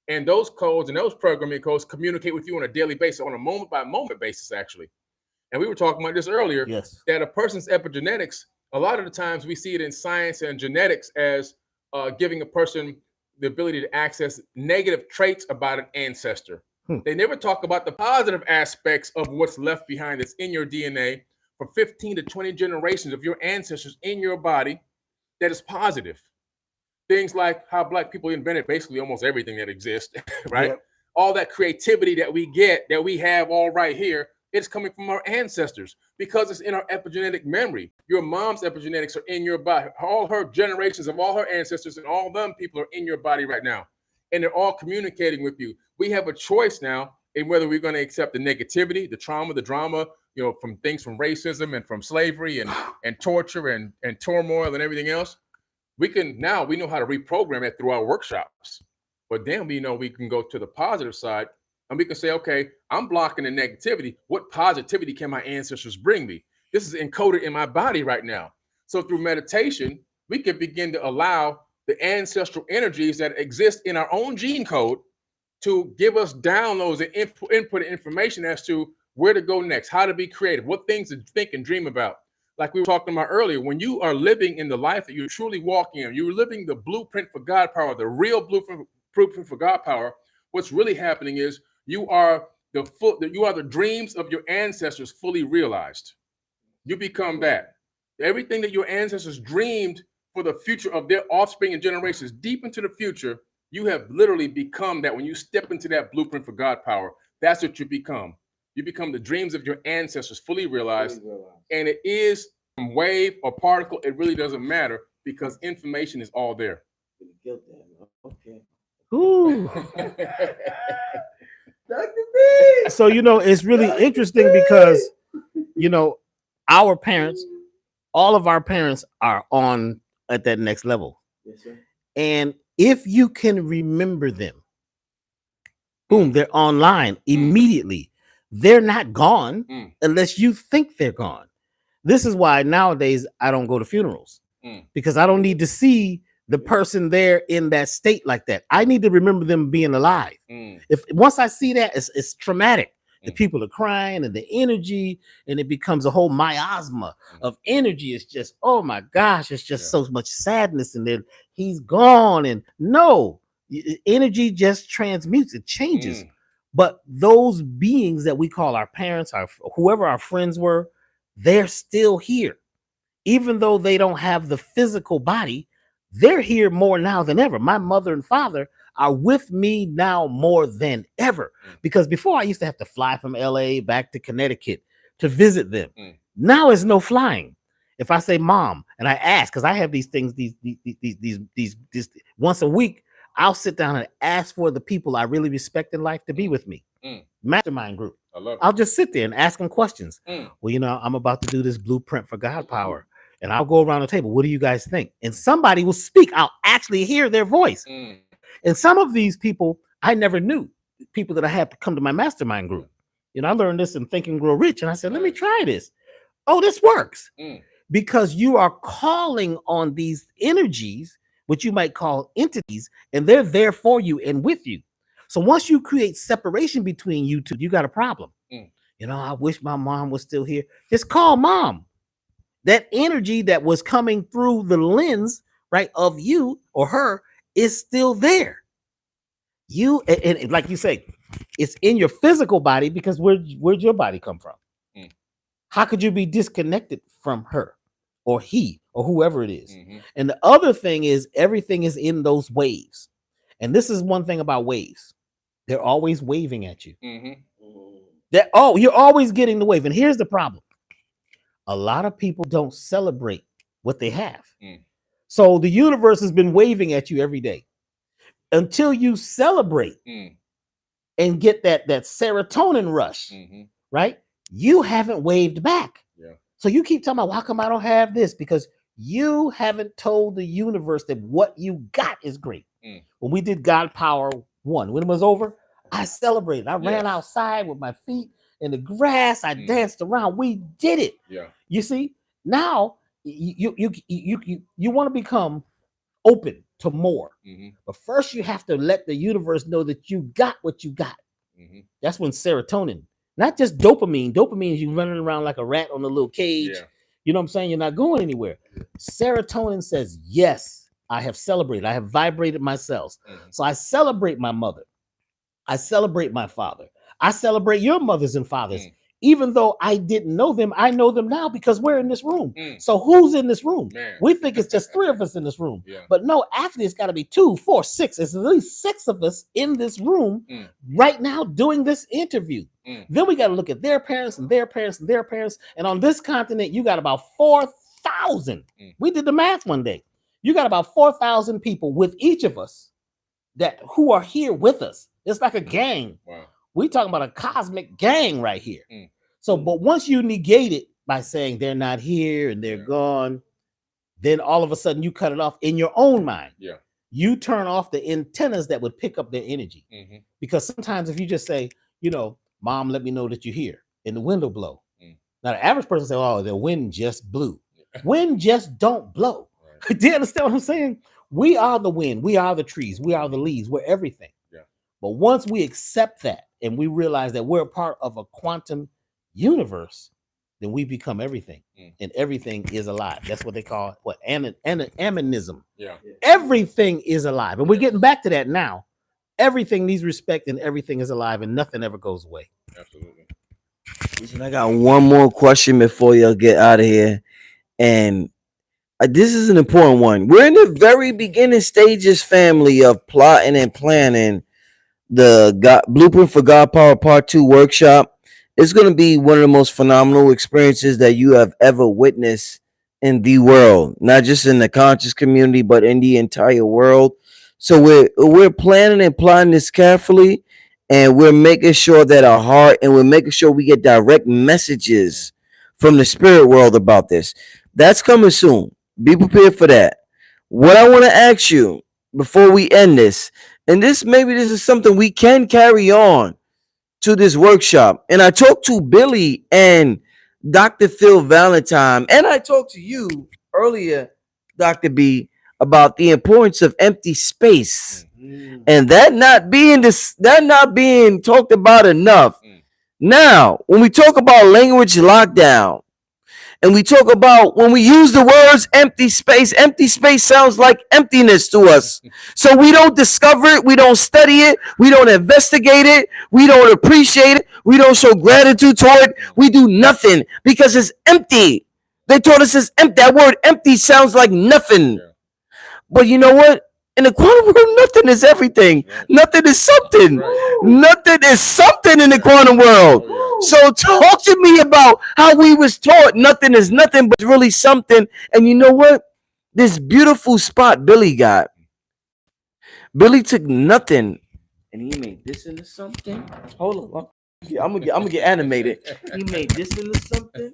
And those codes and those programming codes communicate with you on a daily basis, on a moment by moment basis, actually. And we were talking about this earlier, Yes. that a person's epigenetics, a lot of the times we see it in science and genetics as giving a person the ability to access negative traits about an ancestor. They never talk about the positive aspects of what's left behind that's in your DNA for 15 to 20 generations of your ancestors in your body that is positive. Things like how Black people invented basically almost everything that exists, right? Yep. All that creativity that we get, that we have all right here, it's coming from our ancestors because it's in our epigenetic memory. Your mom's epigenetics are in your body. All her generations of all her ancestors and all them people are in your body right now. And they're all communicating with you. We have a choice now in whether we're going to accept the negativity, the trauma, the drama, you know, from things from racism and from slavery and torture and turmoil and everything else. We know how to reprogram it through our workshops. But then we know we can go to the positive side and we can say, okay, I'm blocking the negativity. What positivity can my ancestors bring me? This is encoded in my body right now. So through meditation, we can begin to allow the ancestral energies that exist in our own gene code to give us downloads and input information as to where to go next, how to be creative, what things to think and dream about. Like we were talking about earlier, when you are living in the life that you're truly walking in, you're living the blueprint for God power, the real blueprint for God power. What's really happening is you are the dreams of your ancestors fully realized. You become that. Everything that your ancestors dreamed for the future of their offspring and generations deep into the future, you have literally become that. When you step into that blueprint for God power, that's what you become. You become the dreams of your ancestors fully realized. And it is from wave or particle, it really doesn't matter because information is all there. Okay. Ooh. So, you know, it's really interesting because, you know, our parents, all of our parents are on at that next level. Yes, sir. And if you can remember them, boom, they're online immediately. They're not gone unless you think they're gone. This is why nowadays I don't go to funerals because I don't need to see the person there in that state like that. I need to remember them being alive. If once I see that, it's traumatic. The people are crying and the energy, and it becomes a whole miasma of energy. It's just, oh my gosh, it's just so much sadness, and then he's gone. And no, energy just transmutes, it changes. But those beings that we call our parents, our whoever our friends were, they're still here. Even though they don't have the physical body, they're here more now than ever. My mother and father are with me now more than ever. Because before I used to have to fly from LA back to Connecticut to visit them. Now it's no flying. If I say mom and I ask, because I have these things, these once a week, I'll sit down and ask for the people I really respect in life to be with me. Mastermind group. I'll just sit there and ask them questions. Well, you know, I'm about to do this blueprint for God power. And I'll go around the table. What do you guys think? And somebody will speak. I'll actually hear their voice. And some of these people I never knew, people that I have to come to my mastermind group. You know, I learned this in Think and Grow Rich. And I said, let me try this. Oh, this works. Because you are calling on these energies, which you might call entities, and they're there for you and with you. So once you create separation between you two, you got a problem. You know, I wish my mom was still here. Just call mom. That energy that was coming through the lens, right, of you or her is still there. You and like you say, it's in your physical body because where'd your body come from? How could you be disconnected from her or he or whoever it is? And the other thing is everything is in those waves. And this is one thing about waves. They're always waving at you. You're always getting the wave. And here's the problem. A lot of people don't celebrate what they have. So the universe has been waving at you every day until you celebrate and get that serotonin rush, right? You haven't waved back. So you keep talking about, well, how come I don't have this? Because you haven't told the universe that what you got is great. When we did God Power 1, when it was over, I celebrated. I ran outside with my feet in the grass. I danced around. We did it. You see, now you want to become open to more. But first, you have to let the universe know that you got what you got. That's when serotonin, not just dopamine. Dopamine is you running around like a rat on a little cage. Yeah. You know what I'm saying? You're not going anywhere. Serotonin says, yes, I have celebrated. I have vibrated my cells. So I celebrate my mother. I celebrate my father. I celebrate your mothers and fathers. Even though I didn't know them, I know them now because we're in this room. So who's in this room? Man. We think it's just 3 of us in this room. Yeah. But no, actually, it's got to be 2, 4, 6. It's at least 6 of us in this room right now doing this interview. Then we got to look at their parents and their parents and their parents. And on this continent, you got about 4,000. We did the math one day. You got about 4,000 people with each of us who are here with us. It's like a gang. Wow. We talking about a cosmic gang right here. So, but once you negate it by saying they're not here and they're gone, then all of a sudden you cut it off in your own mind. Yeah. You turn off the antennas that would pick up their energy. Because sometimes if you just say, you know, Mom, let me know that you're here, and the wind will blow. Now the average person say, oh, the wind just blew. Wind just don't blow. Right. Do you understand what I'm saying? We are the wind. We are the trees. We are the leaves. We're everything. Yeah. But once we accept that and we realize that we're a part of a quantum universe, then we become everything. And everything is alive. That's what they call animism. Yeah. Everything is alive. And we're getting back to that now. Everything needs respect and everything is alive and nothing ever goes away. Absolutely. Listen, I got one more question before y'all get out of here. And this is an important one. We're in the very beginning stages, family, of plotting and planning the Blueprint for God Power Part 2 workshop. It's going to be one of the most phenomenal experiences that you have ever witnessed in the world, not just in the conscious community, but in the entire world. So we're planning and plotting this carefully, and we're making sure that our heart, and we're making sure we get direct messages from the spirit world about this. That's coming soon. Be prepared for that. What I want to ask you before we end this, and this is something we can carry on to this workshop. And I talked to Billy and Dr. Phil Valentine, and I talked to you earlier, Dr. B, about the importance of empty space, and that not being talked about enough. Now, when we talk about language lockdown, and we talk about when we use the words empty space sounds like emptiness to us. So we don't discover it, we don't study it, we don't investigate it, we don't appreciate it, we don't show gratitude toward it, we do nothing because it's empty. They told us it's empty. That word empty sounds like nothing. But you know what? In the quantum world, nothing is everything. Nothing is something. Nothing is something in the quantum world. So talk to me about how we was taught nothing is nothing, but really something. And you know what? This beautiful spot Billy got. Billy took nothing and he made this into something. Hold on. I'm gonna get animated. He made this into something.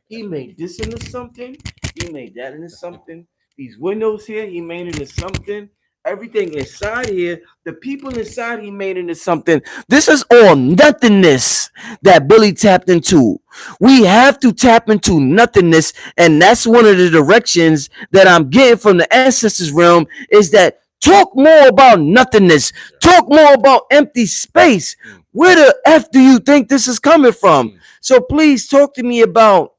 He made this into something. He made that into something. These windows here, he made into something. Everything inside here, the people inside, he made into something. This is all nothingness that Billy tapped into. We have to tap into nothingness, and that's one of the directions that I'm getting from the ancestors realm, is that talk more about nothingness. Talk more about empty space. Where the F do you think this is coming from? So please talk to me about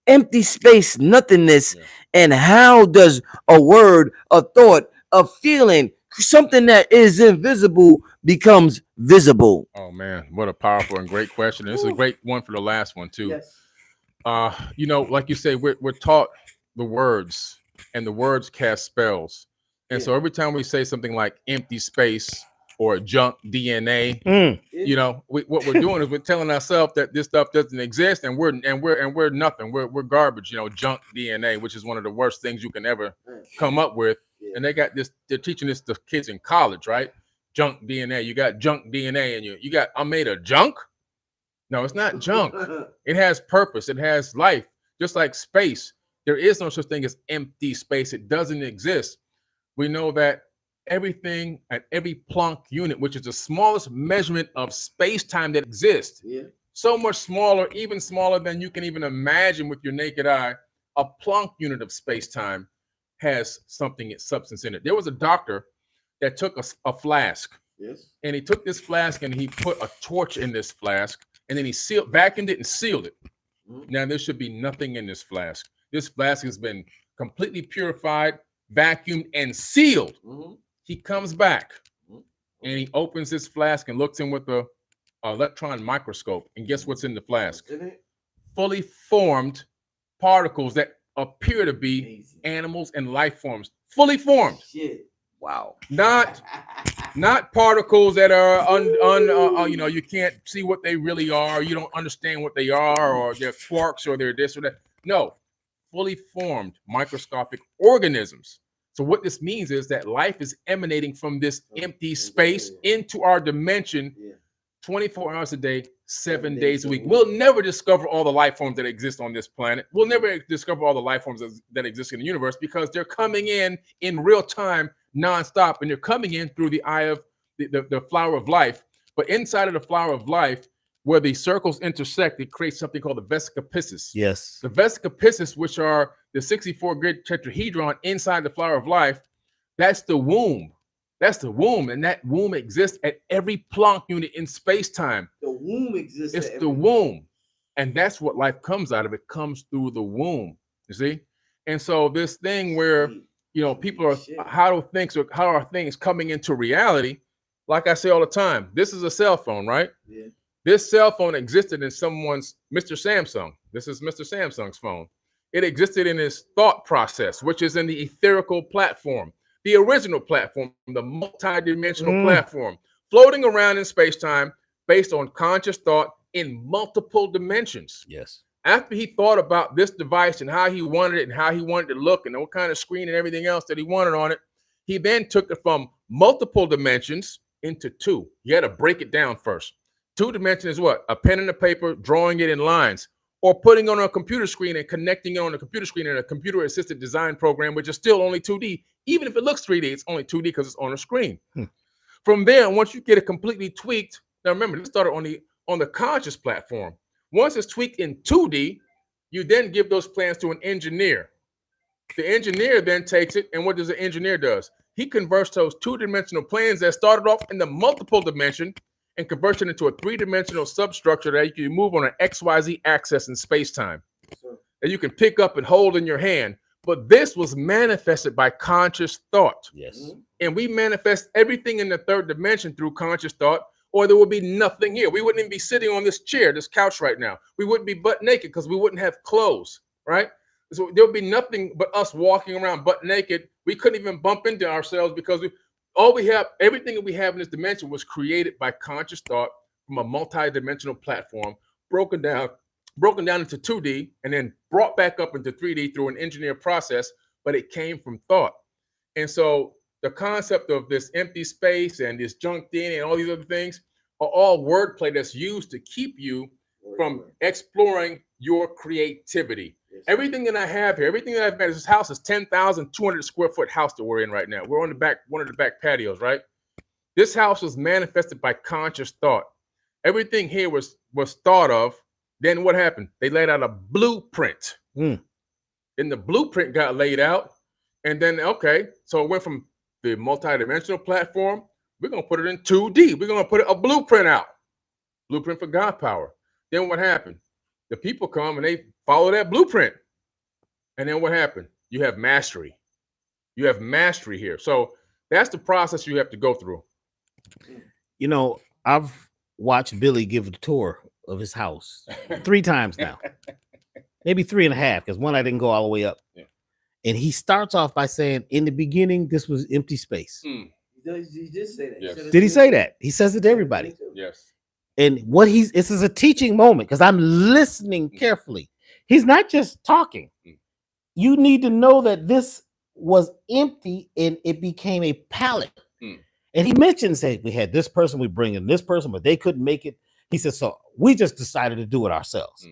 empty space, nothingness, and how does a word, a thought, a feeling, something that is invisible becomes visible? Oh man, what a powerful and great question. This is a great one for the last one too. Yes. You know, like you say, we're taught the words, and the words cast spells. And so every time we say something like empty space or junk DNA, you know, what we're doing is we're telling ourselves that this stuff doesn't exist, and we're nothing. We're garbage. You know, junk DNA, which is one of the worst things you can ever come up with. And they got this. They're teaching this to kids in college, right? Junk DNA. You got junk DNA, and you got. I'm made of junk. No, it's not junk. It has purpose. It has life. Just like space, there is no such thing as empty space. It doesn't exist. We know that everything at every Planck unit, which is the smallest measurement of space-time that exists, so much smaller, even smaller than you can even imagine with your naked eye, a Planck unit of space-time has substance in it. There was a doctor that took a flask. Yes. And he took this flask and he put a torch in this flask, and then he vacuumed it and sealed it. Now there should be nothing in this flask. This flask has been completely purified, vacuumed, and sealed. He comes back and he opens this flask and looks in with a electron microscope, and guess what's in the flask? Fully formed particles that appear to be animals and life forms. Fully formed. Shit. Wow. Not particles that are you can't see what they really are. You don't understand what they are, or they're quarks, or they're this or that. No, fully formed microscopic organisms. So what this means is that life is emanating from this empty space into our dimension 24 hours a day, 7 days a week. We'll never discover all the life forms that exist on this planet. We'll never discover all the life forms that exist in the universe, because they're coming in real time, nonstop, and they're coming in through the eye of the flower of life. But inside of the flower of life, where the circles intersect, it creates something called the vesica piscis. Yes. The vesica piscis, which are the 64 grid tetrahedron inside the flower of life, that's the womb. That's the womb, and that womb exists at every Planck unit in space-time. The womb exists. It's the womb, and that's what life comes out of. It comes through the womb, you see? And so this thing where, people are, how are things coming into reality? Like I say all the time, this is a cell phone, right? Yeah. This cell phone existed in someone's, Mr. Samsung. This is Mr. Samsung's phone. It existed in his thought process, which is in the etherical platform. The original platform, the multi-dimensional platform, floating around in space-time based on conscious thought in multiple dimensions. Yes. After he thought about this device and how he wanted it and how he wanted it to look and what kind of screen and everything else that he wanted on it, he then took it from multiple dimensions into two. You had to break it down first. 2 dimensions is what? A pen and a paper, drawing it in lines, or putting it on a computer screen and connecting it on a computer screen in a computer-assisted design program, which is still only 2D. Even if it looks 3D, it's only 2D because it's on a screen. From there, once you get it completely tweaked, now remember, this started on the conscious platform. Once it's tweaked in 2D, you then give those plans to an engineer. The engineer then takes it, and what does the engineer does? He converts those 2-dimensional plans that started off in the multiple dimension and converts it into a 3-dimensional substructure that you can move on an XYZ axis in space-time. That you can pick up and hold in your hand. But this was manifested by conscious thought. Yes. And we manifest everything in the 3rd dimension through conscious thought, or there would be nothing here. We wouldn't even be sitting on this chair, this couch right now. We wouldn't be butt naked because we wouldn't have clothes, right? So there would be nothing but us walking around butt naked. We couldn't even bump into ourselves because everything that we have in this dimension was created by conscious thought from a multi-dimensional platform, broken down into 2D, and then brought back up into 3D through an engineered process, but it came from thought. And so the concept of this empty space and this junk DNA and all these other things are all wordplay that's used to keep you from exploring your creativity. Everything that I have here, everything that I've made, this house is 10,200 square foot house that we're in right now. We're on one of the back patios, right? This house was manifested by conscious thought. Everything here was thought of. Then what happened? They laid out a blueprint. And the blueprint got laid out. And then, okay, so it went from the multidimensional platform. We're going to put it in 2D. We're going to put a blueprint out. Blueprint for God power. Then what happened? The people come and they follow that blueprint. And then what happened? You have mastery. You have mastery here. So that's the process you have to go through. I've watched Billy give a tour of his house 3 times now, maybe 3.5, because one I didn't go all the way up. Yeah. And he starts off by saying, in the beginning, this was empty space. He did say that. Yes. Did he say that? He says it to everybody. Yes. And this is a teaching moment, because I'm listening carefully. He's not just talking. You need to know that this was empty and it became a palette. And he mentions that we had this person, we bring in this person, but they couldn't make it. He said, so we just decided to do it ourselves.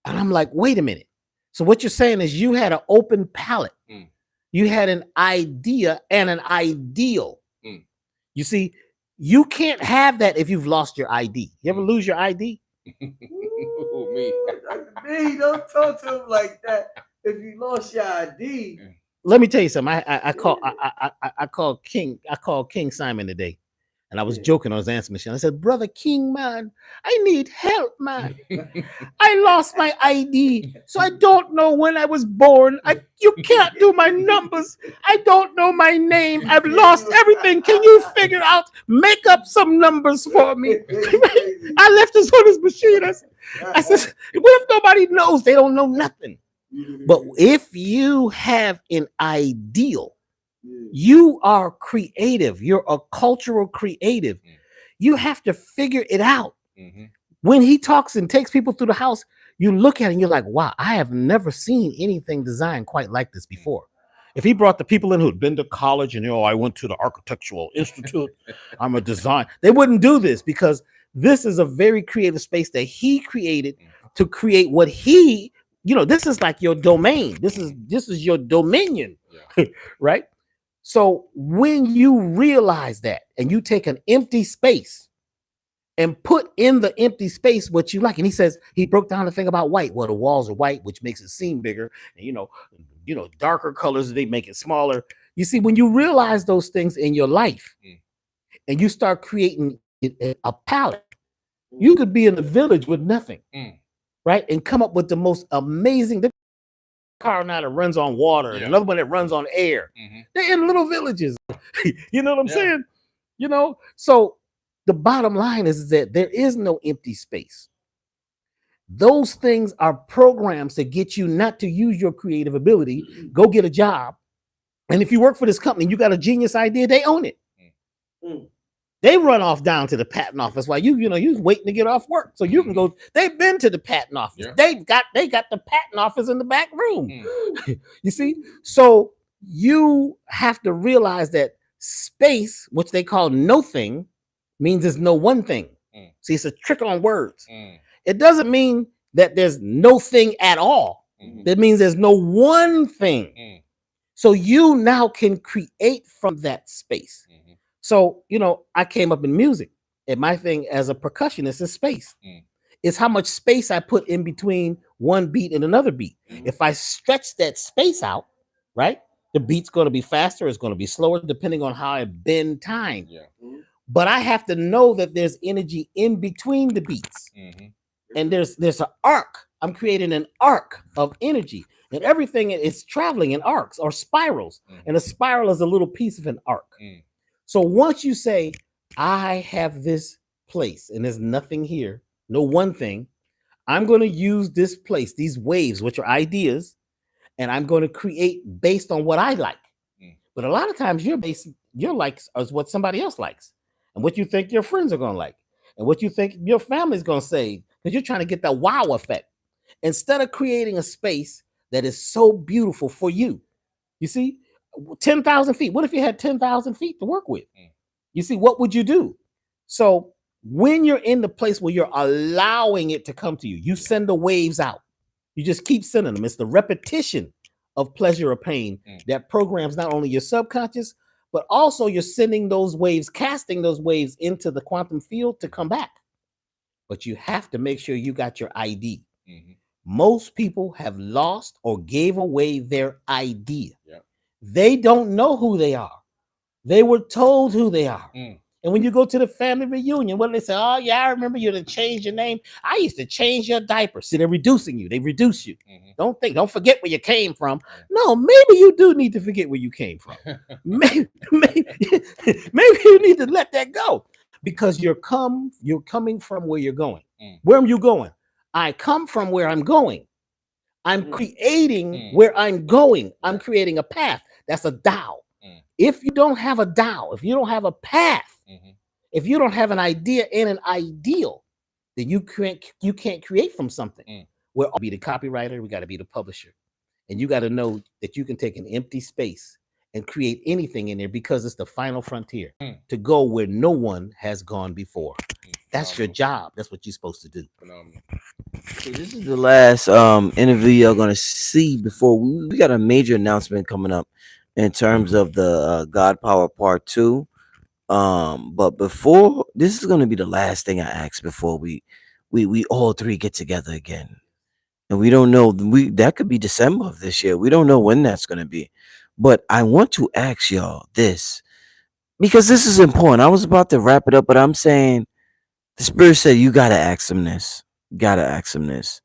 And I'm like, wait a minute. So what you're saying is you had an open palette. You had an idea and an ideal. You see, you can't have that if you've lost your ID. You ever lose your ID? Me. Me, don't talk to him like that. If you lost your ID, let me tell you something. I called King Simon today, and I was joking on his answer machine. I said, "Brother King, man, I need help, man. I lost my ID, so I don't know when I was born. You can't do my numbers. I don't know my name. I've lost everything. Can you figure out, make up some numbers for me?" I left this on his machine. I said, "What if nobody knows? They don't know nothing." But if you have an ideal, you are creative. You're a cultural creative. You have to figure it out. When he talks and takes people through the house, you look at it and you're like, wow, I have never seen anything designed quite like this before. If he brought the people in who'd been to college and, I went to the Architectural Institute, I'm a design, they wouldn't do this, because this is a very creative space that he created to create what he, this is like your domain. This is your dominion, right? So when you realize that and you take an empty space and put in the empty space what you like, and he broke down the thing about white. Well, the walls are white, which makes it seem bigger, and darker colors, they make it smaller. You see, when you realize those things in your life and you start creating a palette, you could be in a village with nothing, right? And come up with the most amazing car now that runs on water, and another one that runs on air. They're in little villages. You know what I'm saying? So the bottom line is that there is no empty space. Those things are programs to get you not to use your creative ability. Go get a job. And if you work for this company, you got a genius idea, they own it. They run off down to the patent office while you waiting to get off work. So you can go, they've been to the patent office. They got the patent office in the back room. You see? So you have to realize that space, which they call no thing, means there's no one thing. See, it's a trick on words. It doesn't mean that there's no thing at all. That means there's no one thing. So you now can create from that space. So, I came up in music, and my thing as a percussionist is space. It's how much space I put in between one beat and another beat. If I stretch that space out, right, the beat's going to be faster, it's going to be slower, depending on how I bend time. But I have to know that there's energy in between the beats. And there's an arc. I'm creating an arc of energy. And everything is traveling in arcs or spirals. And a spiral is a little piece of an arc. So once you say, I have this place and there's nothing here, no one thing, I'm going to use this place, these waves, which are ideas, and I'm going to create based on what I like. But a lot of times your likes is what somebody else likes, and what you think your friends are going to like, and what you think your family's going to say, because you're trying to get that wow effect. Instead of creating a space that is so beautiful for you. You see, 10,000 feet. What if you had 10,000 feet to work with? You see, what would you do? So when you're in the place where you're allowing it to come to you, you send the waves out. You just keep sending them. It's the repetition of pleasure or pain that programs not only your subconscious, but also you're sending those waves, casting those waves into the quantum field to come back. But you have to make sure you got your ID. Most people have lost or gave away their idea. They don't know who they are. They were told who they are. And when you go to the family reunion, what do they say? Oh, yeah, I remember you to change your name. I used to change your diaper. See, they're reducing you. They reduce you. Don't forget where you came from. No, maybe you do need to forget where you came from. maybe you need to let that go, because you're coming from where you're going. Where are you going? I come from where I'm going. I'm creating where I'm going. I'm creating a path. That's a Tao. If you don't have a Tao, if you don't have a path, if you don't have an idea and an ideal, then you can't create from something. We'll be the copywriter. We got to be the publisher. And you got to know that you can take an empty space and create anything in there, because it's the final frontier to go where no one has gone before. That's your job. That's what you're supposed to do. So this is the last interview you're gonna see before we got a major announcement coming up in terms of the God Power Part 2. But before, this is gonna be the last thing I ask before we all three get together again. And we don't know, that could be December of this year. We don't know when that's gonna be. But I want to ask y'all this because this is important. I was about to wrap it up, but I'm saying the spirit said you gotta ask him this. Gotta ask him this.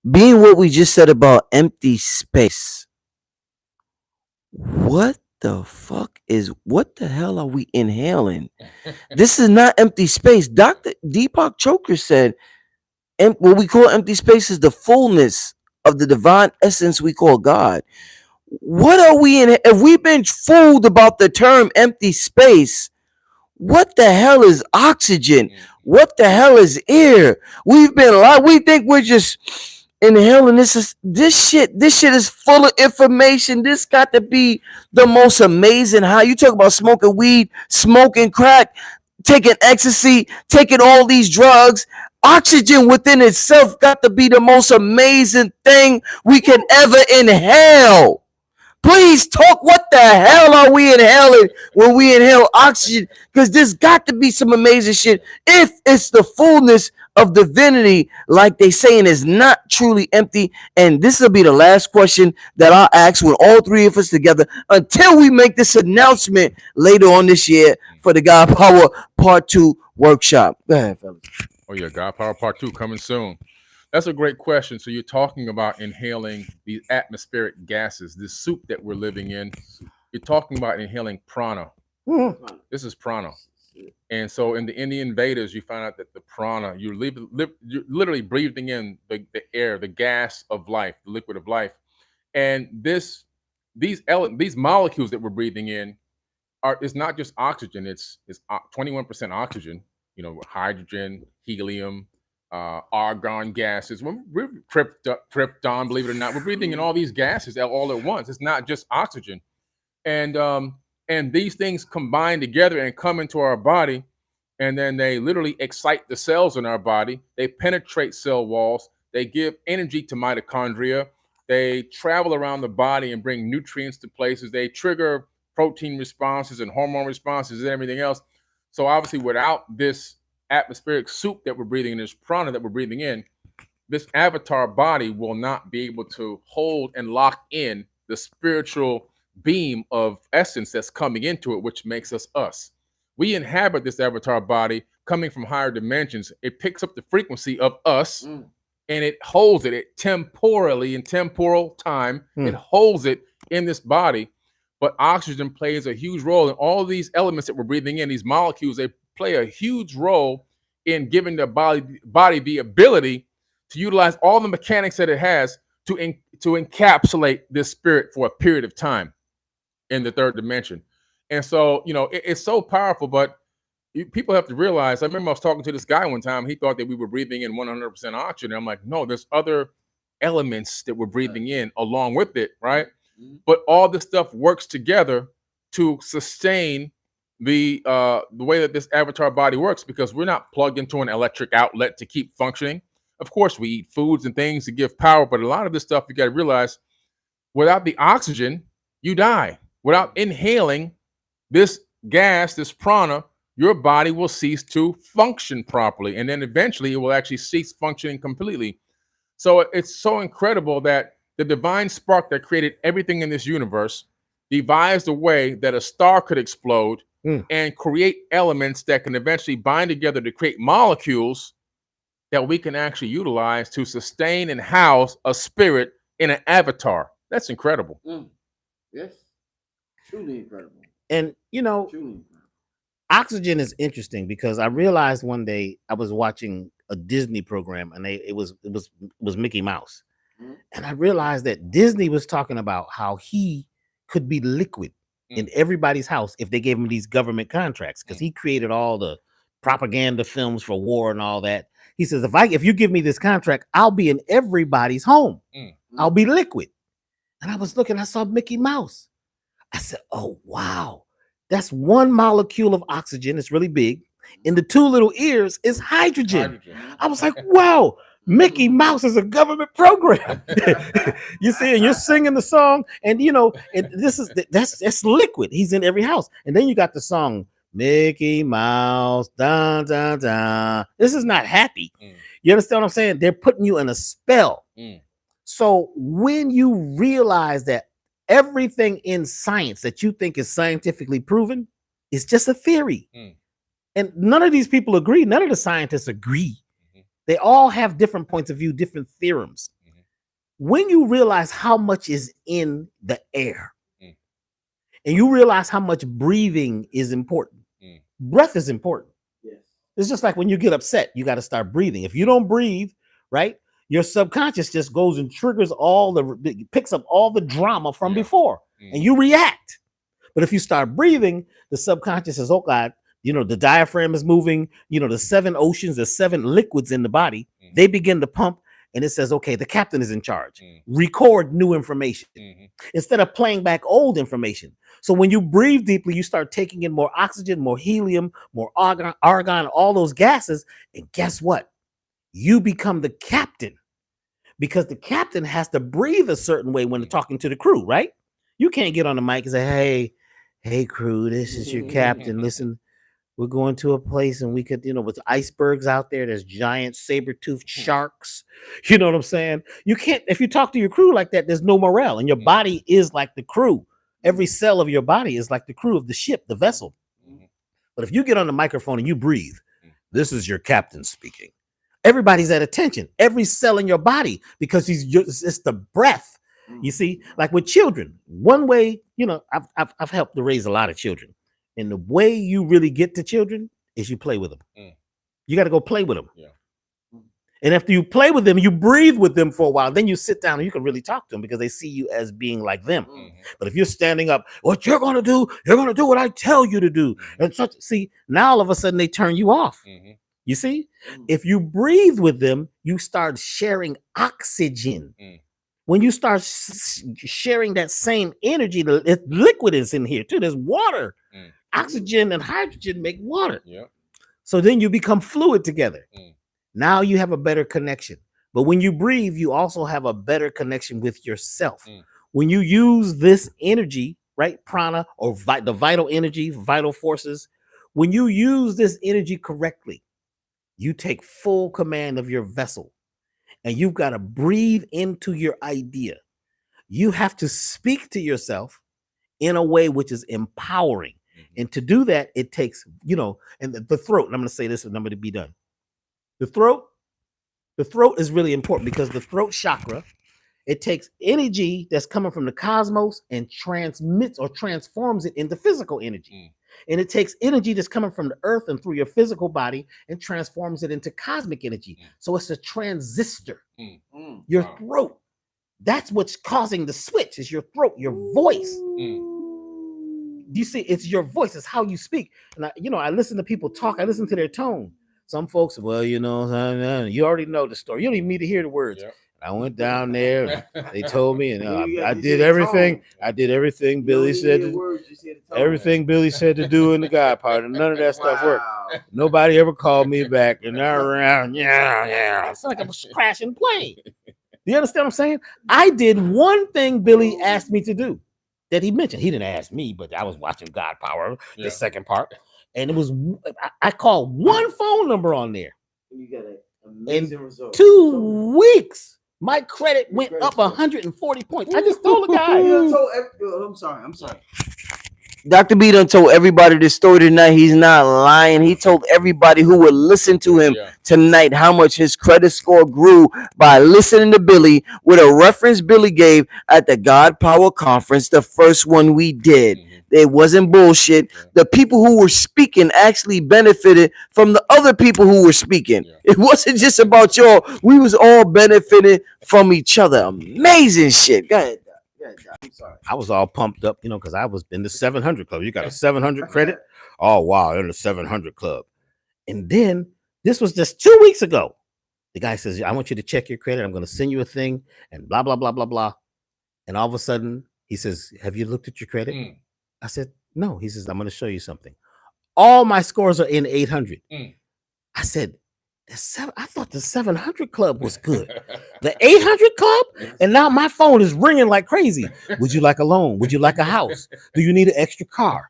Being what we just said about empty space, what the fuck is what the hell are we inhaling? This is not empty space. Dr. Deepak Chopra said what we call empty space is the fullness of the divine essence we call God. What are we in? If we've been fooled about the term empty space, what the hell is oxygen? What the hell is air? We've been lied. We think we're just inhaling. This shit. This shit is full of information. This got to be the most amazing. How you talk about smoking weed, smoking crack, taking ecstasy, taking all these drugs. Oxygen within itself got to be the most amazing thing we can ever inhale. Please talk. What the hell are we inhaling when we inhale oxygen? Because there's got to be some amazing shit. If it's the fullness of divinity, like they saying, is not truly empty. And this will be the last question that I'll ask with all three of us together until we make this announcement later on this year for the God Power Part 2 workshop. Go ahead, fellas. Oh yeah, God Power Part 2 coming soon. That's a great question. So you're talking about inhaling these atmospheric gases, this soup that we're living in. You're talking about inhaling prana. This is prana. And so in the Indian Vedas, you find out that the prana, you're literally breathing in the air, the gas of life, the liquid of life. And these molecules that we're breathing in it's not just oxygen, it's 21% oxygen, hydrogen, helium, argon gases. We're krypton, believe it or not, we're breathing in all these gases all at once. It's not just oxygen, and these things combine together and come into our body, and then they literally excite the cells in our body. They penetrate cell walls. They give energy to mitochondria. They travel around the body and bring nutrients to places. They trigger protein responses and hormone responses and everything else. So obviously, without this atmospheric soup that we're breathing in, this prana that we're breathing in, this avatar body will not be able to hold and lock in the spiritual beam of essence that's coming into it, which makes us us. We inhabit this avatar body coming from higher dimensions. It picks up the frequency of us and it holds it temporally, in temporal time. It holds it in this body. But oxygen plays a huge role in all of these elements that we're breathing in, these molecules. They play a huge role in giving the body the ability to utilize all the mechanics that it has to encapsulate this spirit for a period of time in the third dimension. And so, it's so powerful, but people have to realize, I remember I was talking to this guy one time, he thought that we were breathing in 100% oxygen. And I'm like, no, there's other elements that we're breathing in along with it, right? But all this stuff works together to sustain the way that this avatar body works, because we're not plugged into an electric outlet to keep functioning. Of course, we eat foods and things to give power, but a lot of this stuff, you got to realize, without the oxygen, you die. Without inhaling this gas, this prana, your body will cease to function properly. And then eventually it will actually cease functioning completely. So it's so incredible that the divine spark that created everything in this universe devised a way that a star could explode and create elements that can eventually bind together to create molecules that we can actually utilize to sustain and house a spirit in an avatar. That's incredible. Yes. Truly incredible. And oxygen is interesting because I realized one day I was watching a Disney program and it was Mickey Mouse. And I realized that Disney was talking about how he could be liquid in everybody's house if they gave him these government contracts, because he created all the propaganda films for war and all that. He says, if you give me this contract, I'll be in everybody's home. I'll be liquid. And I was looking, I saw Mickey Mouse. I said, oh, wow. That's one molecule of oxygen. It's really big. In the two little ears is hydrogen. I was like, wow, Mickey Mouse is a government program. You see, and you're singing the song, and and that's liquid. He's in every house. And then you got the song, Mickey Mouse, dun, dun, dun. This is not happy. You understand what I'm saying? They're putting you in a spell. So when you realize that Everything in science that you think is scientifically proven is just a theory. And none of these people agree. None of the scientists agree. They all have different points of view, different theorems. When you realize how much is in the air, and you realize how much breathing is important, breath is important. Yes. It's just like when you get upset, you got to start breathing. If you don't breathe, right, your subconscious just goes and triggers picks up all the drama from before, and you react. But if you start breathing, the subconscious says, oh God, the diaphragm is moving, the 7 oceans, the 7 liquids in the body, they begin to pump, and it says, okay, the captain is in charge. Record new information instead of playing back old information. So when you breathe deeply, you start taking in more oxygen, more helium, more argon, all those gases. And guess what? You become the captain, because the captain has to breathe a certain way when talking to the crew, right? You can't get on the mic and say, hey, crew, this is your captain. Listen, we're going to a place and we could, with icebergs out there, there's giant saber-toothed sharks. You know what I'm saying? You can't, if you talk to your crew like that, there's no morale, and your body is like the crew. Every cell of your body is like the crew of the ship, the vessel. But if you get on the microphone and you breathe, this is your captain speaking. Everybody's at attention, every cell in your body, because it's the breath. You see, like with children, one way, I've helped to raise a lot of children. And the way you really get to children is you play with them. You got to go play with them. Yeah. And after you play with them, you breathe with them for a while. Then you sit down and you can really talk to them because they see you as being like them. But if you're standing up, what you're going to do what I tell you to do. And see, now all of a sudden they turn you off. You see, if you breathe with them, you start sharing oxygen. When you start sharing that same energy, the liquid is in here too. There's water. Oxygen and hydrogen make water. So then you become fluid together. Now you have a better connection. But when you breathe, you also have a better connection with yourself. When you use this energy, right, prana, or the vital energy, vital forces, when you use this energy correctly, you take full command of your vessel, and you've got to breathe into your idea. You have to speak to yourself in a way which is empowering. And to do that, it takes, and the throat, and I'm going to say this and I'm going to be done. The throat is really important because the throat chakra, it takes energy that's coming from the cosmos and transmits or transforms it into physical energy. And it takes energy that's coming from the earth and through your physical body and transforms it into cosmic energy. So it's a transistor. Your throat, that's what's causing the switch, is your throat, your voice. You see, it's your voice, it's how you speak. And I listen to people talk, I listen to their tone. Some folks, well, you already know the story. You don't even need to hear the words. I went down there. They told me, and I did everything. I did everything Billy said. Everything Billy said to do in the God part, and none of that stuff worked. Nobody ever called me back, and around, it's like I'm crashing plane. You understand what I'm saying? I did one thing Billy asked me to do that he mentioned. He didn't ask me, but I was watching God Power, the second part, and it was I called one phone number on there. You got an amazing result. 2 weeks. My credit went up 140 points. I just told the guy. I'm sorry. Dr. B done told everybody this story tonight. He's not lying. He told everybody who would listen to him tonight how much his credit score grew by listening to Billy with a reference Billy gave at the God Power Conference, the first one we did. It wasn't bullshit. The people who were speaking actually benefited from the other people who were speaking. It wasn't just about y'all. We was all benefiting from each other. Amazing shit. Go ahead. I'm sorry. I was all pumped up, because I was in the 700 club. You got a 700 credit? Oh, wow, in the 700 club. And then this was just 2 weeks ago. The guy says, I want you to check your credit. I'm going to send you a thing and blah, blah, blah, blah, blah. And all of a sudden, he says, have you looked at your credit? I said, no. He says, I'm going to show you something. All my scores are in 800. I said, I thought the 700 Club was good. The 800 Club, and now my phone is ringing like crazy. Would you like a loan? Would you like a house? Do you need an extra car?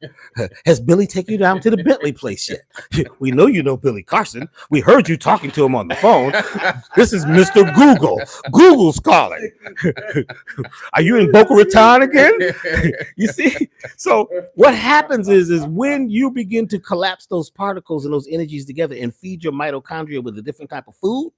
Has Billy taken you down to the Bentley place yet? We know you know Billy Carson. We heard you talking to him on the phone. This is Mr. Google. Google's calling. Are you in Boca Raton again? You see? So what happens is when you begin to collapse those particles and those energies together and feed your mitochondria with a different type of food,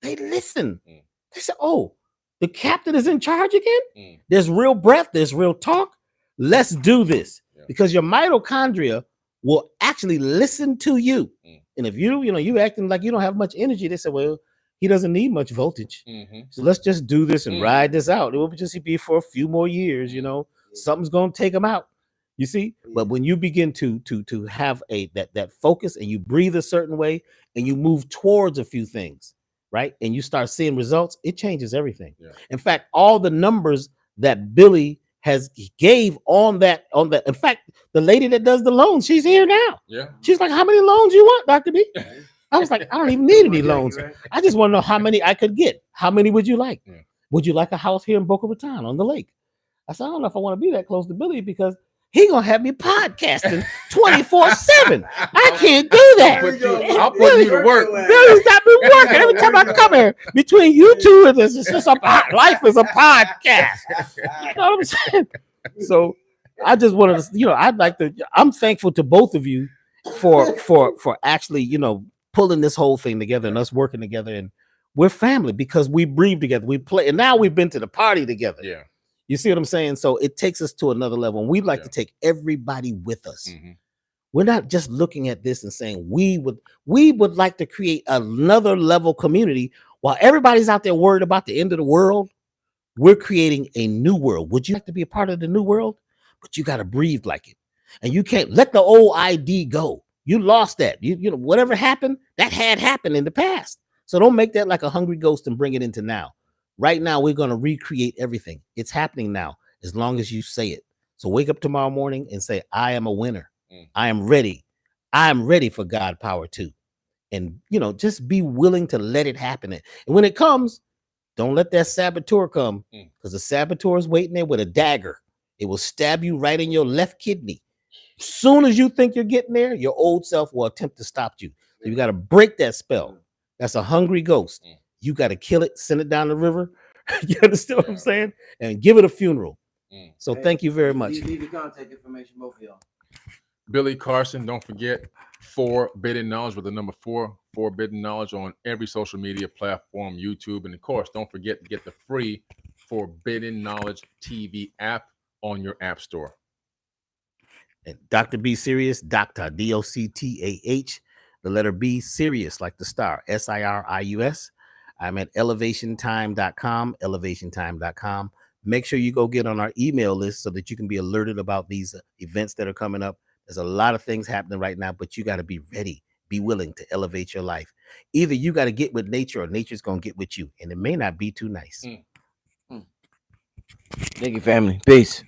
they listen. They say, oh, the captain is in charge again. There's real breath. There's real talk. Let's do this. Because your mitochondria will actually listen to you. And if you acting like you don't have much energy, they say, well, he doesn't need much voltage. So let's just do this and ride this out. It will just be for a few more years, something's going to take him out. You see, but when you begin to have that focus and you breathe a certain way and you move towards a few things, right? And you start seeing results, it changes everything. In fact, all the numbers that Billy has gave on that. In fact, the lady that does the loans, she's here now. She's like, how many loans you want, Dr. B? I was like, I don't even need any loans. I just want to know how many I could get. How many would you like? Would you like a house here in Boca Raton on the lake? I said, I don't know if I want to be that close to Billy because he gonna have me podcasting 24/7. I can't do that. I'll put you to work. Billy's got me working every time I come here. Between you two, it's just life is a podcast. You know what I'm saying? So I just wanted to, I'm thankful to both of you for actually, pulling this whole thing together and us working together, and we're family because we breathe together, we play, and now we've been to the party together. You see what I'm saying? So it takes us to another level. And we'd like to take everybody with us. We're not just looking at this and saying we would like to create another level community while everybody's out there worried about the end of the world. We're creating a new world. Would you like to be a part of the new world? But you got to breathe like it. And you can't let the old ID go. You lost that. You know, whatever happened, that had happened in the past. So don't make that like a hungry ghost and bring it into now. Right now, we're going to recreate everything. It's happening now, as long as you say it. So wake up tomorrow morning and say, I am a winner. I am ready. I am ready for God power too. And, just be willing to let it happen. And when it comes, don't let that saboteur come, because the saboteur is waiting there with a dagger. It will stab you right in your left kidney. As soon as you think you're getting there, your old self will attempt to stop you. So you got to break that spell. That's a hungry ghost. You got to kill it, send it down the river. You understand what I'm saying? And give it a funeral. So thank you very much. Leave your contact information, both of y'all. Billy Carson, don't forget Forbidden Knowledge with the number 4, Forbidden Knowledge on every social media platform, YouTube. And of course, don't forget to get the free Forbidden Knowledge TV app on your app store. And Dr. B Sirius, Doctah, Doctah, the letter B, Sirius, like the star, Sirius. I'm at elevationtime.com, elevationtime.com. Make sure you go get on our email list so that you can be alerted about these events that are coming up. There's a lot of things happening right now, but you got to be ready, be willing to elevate your life. Either you got to get with nature or nature's going to get with you, and it may not be too nice. Thank you, family. Peace.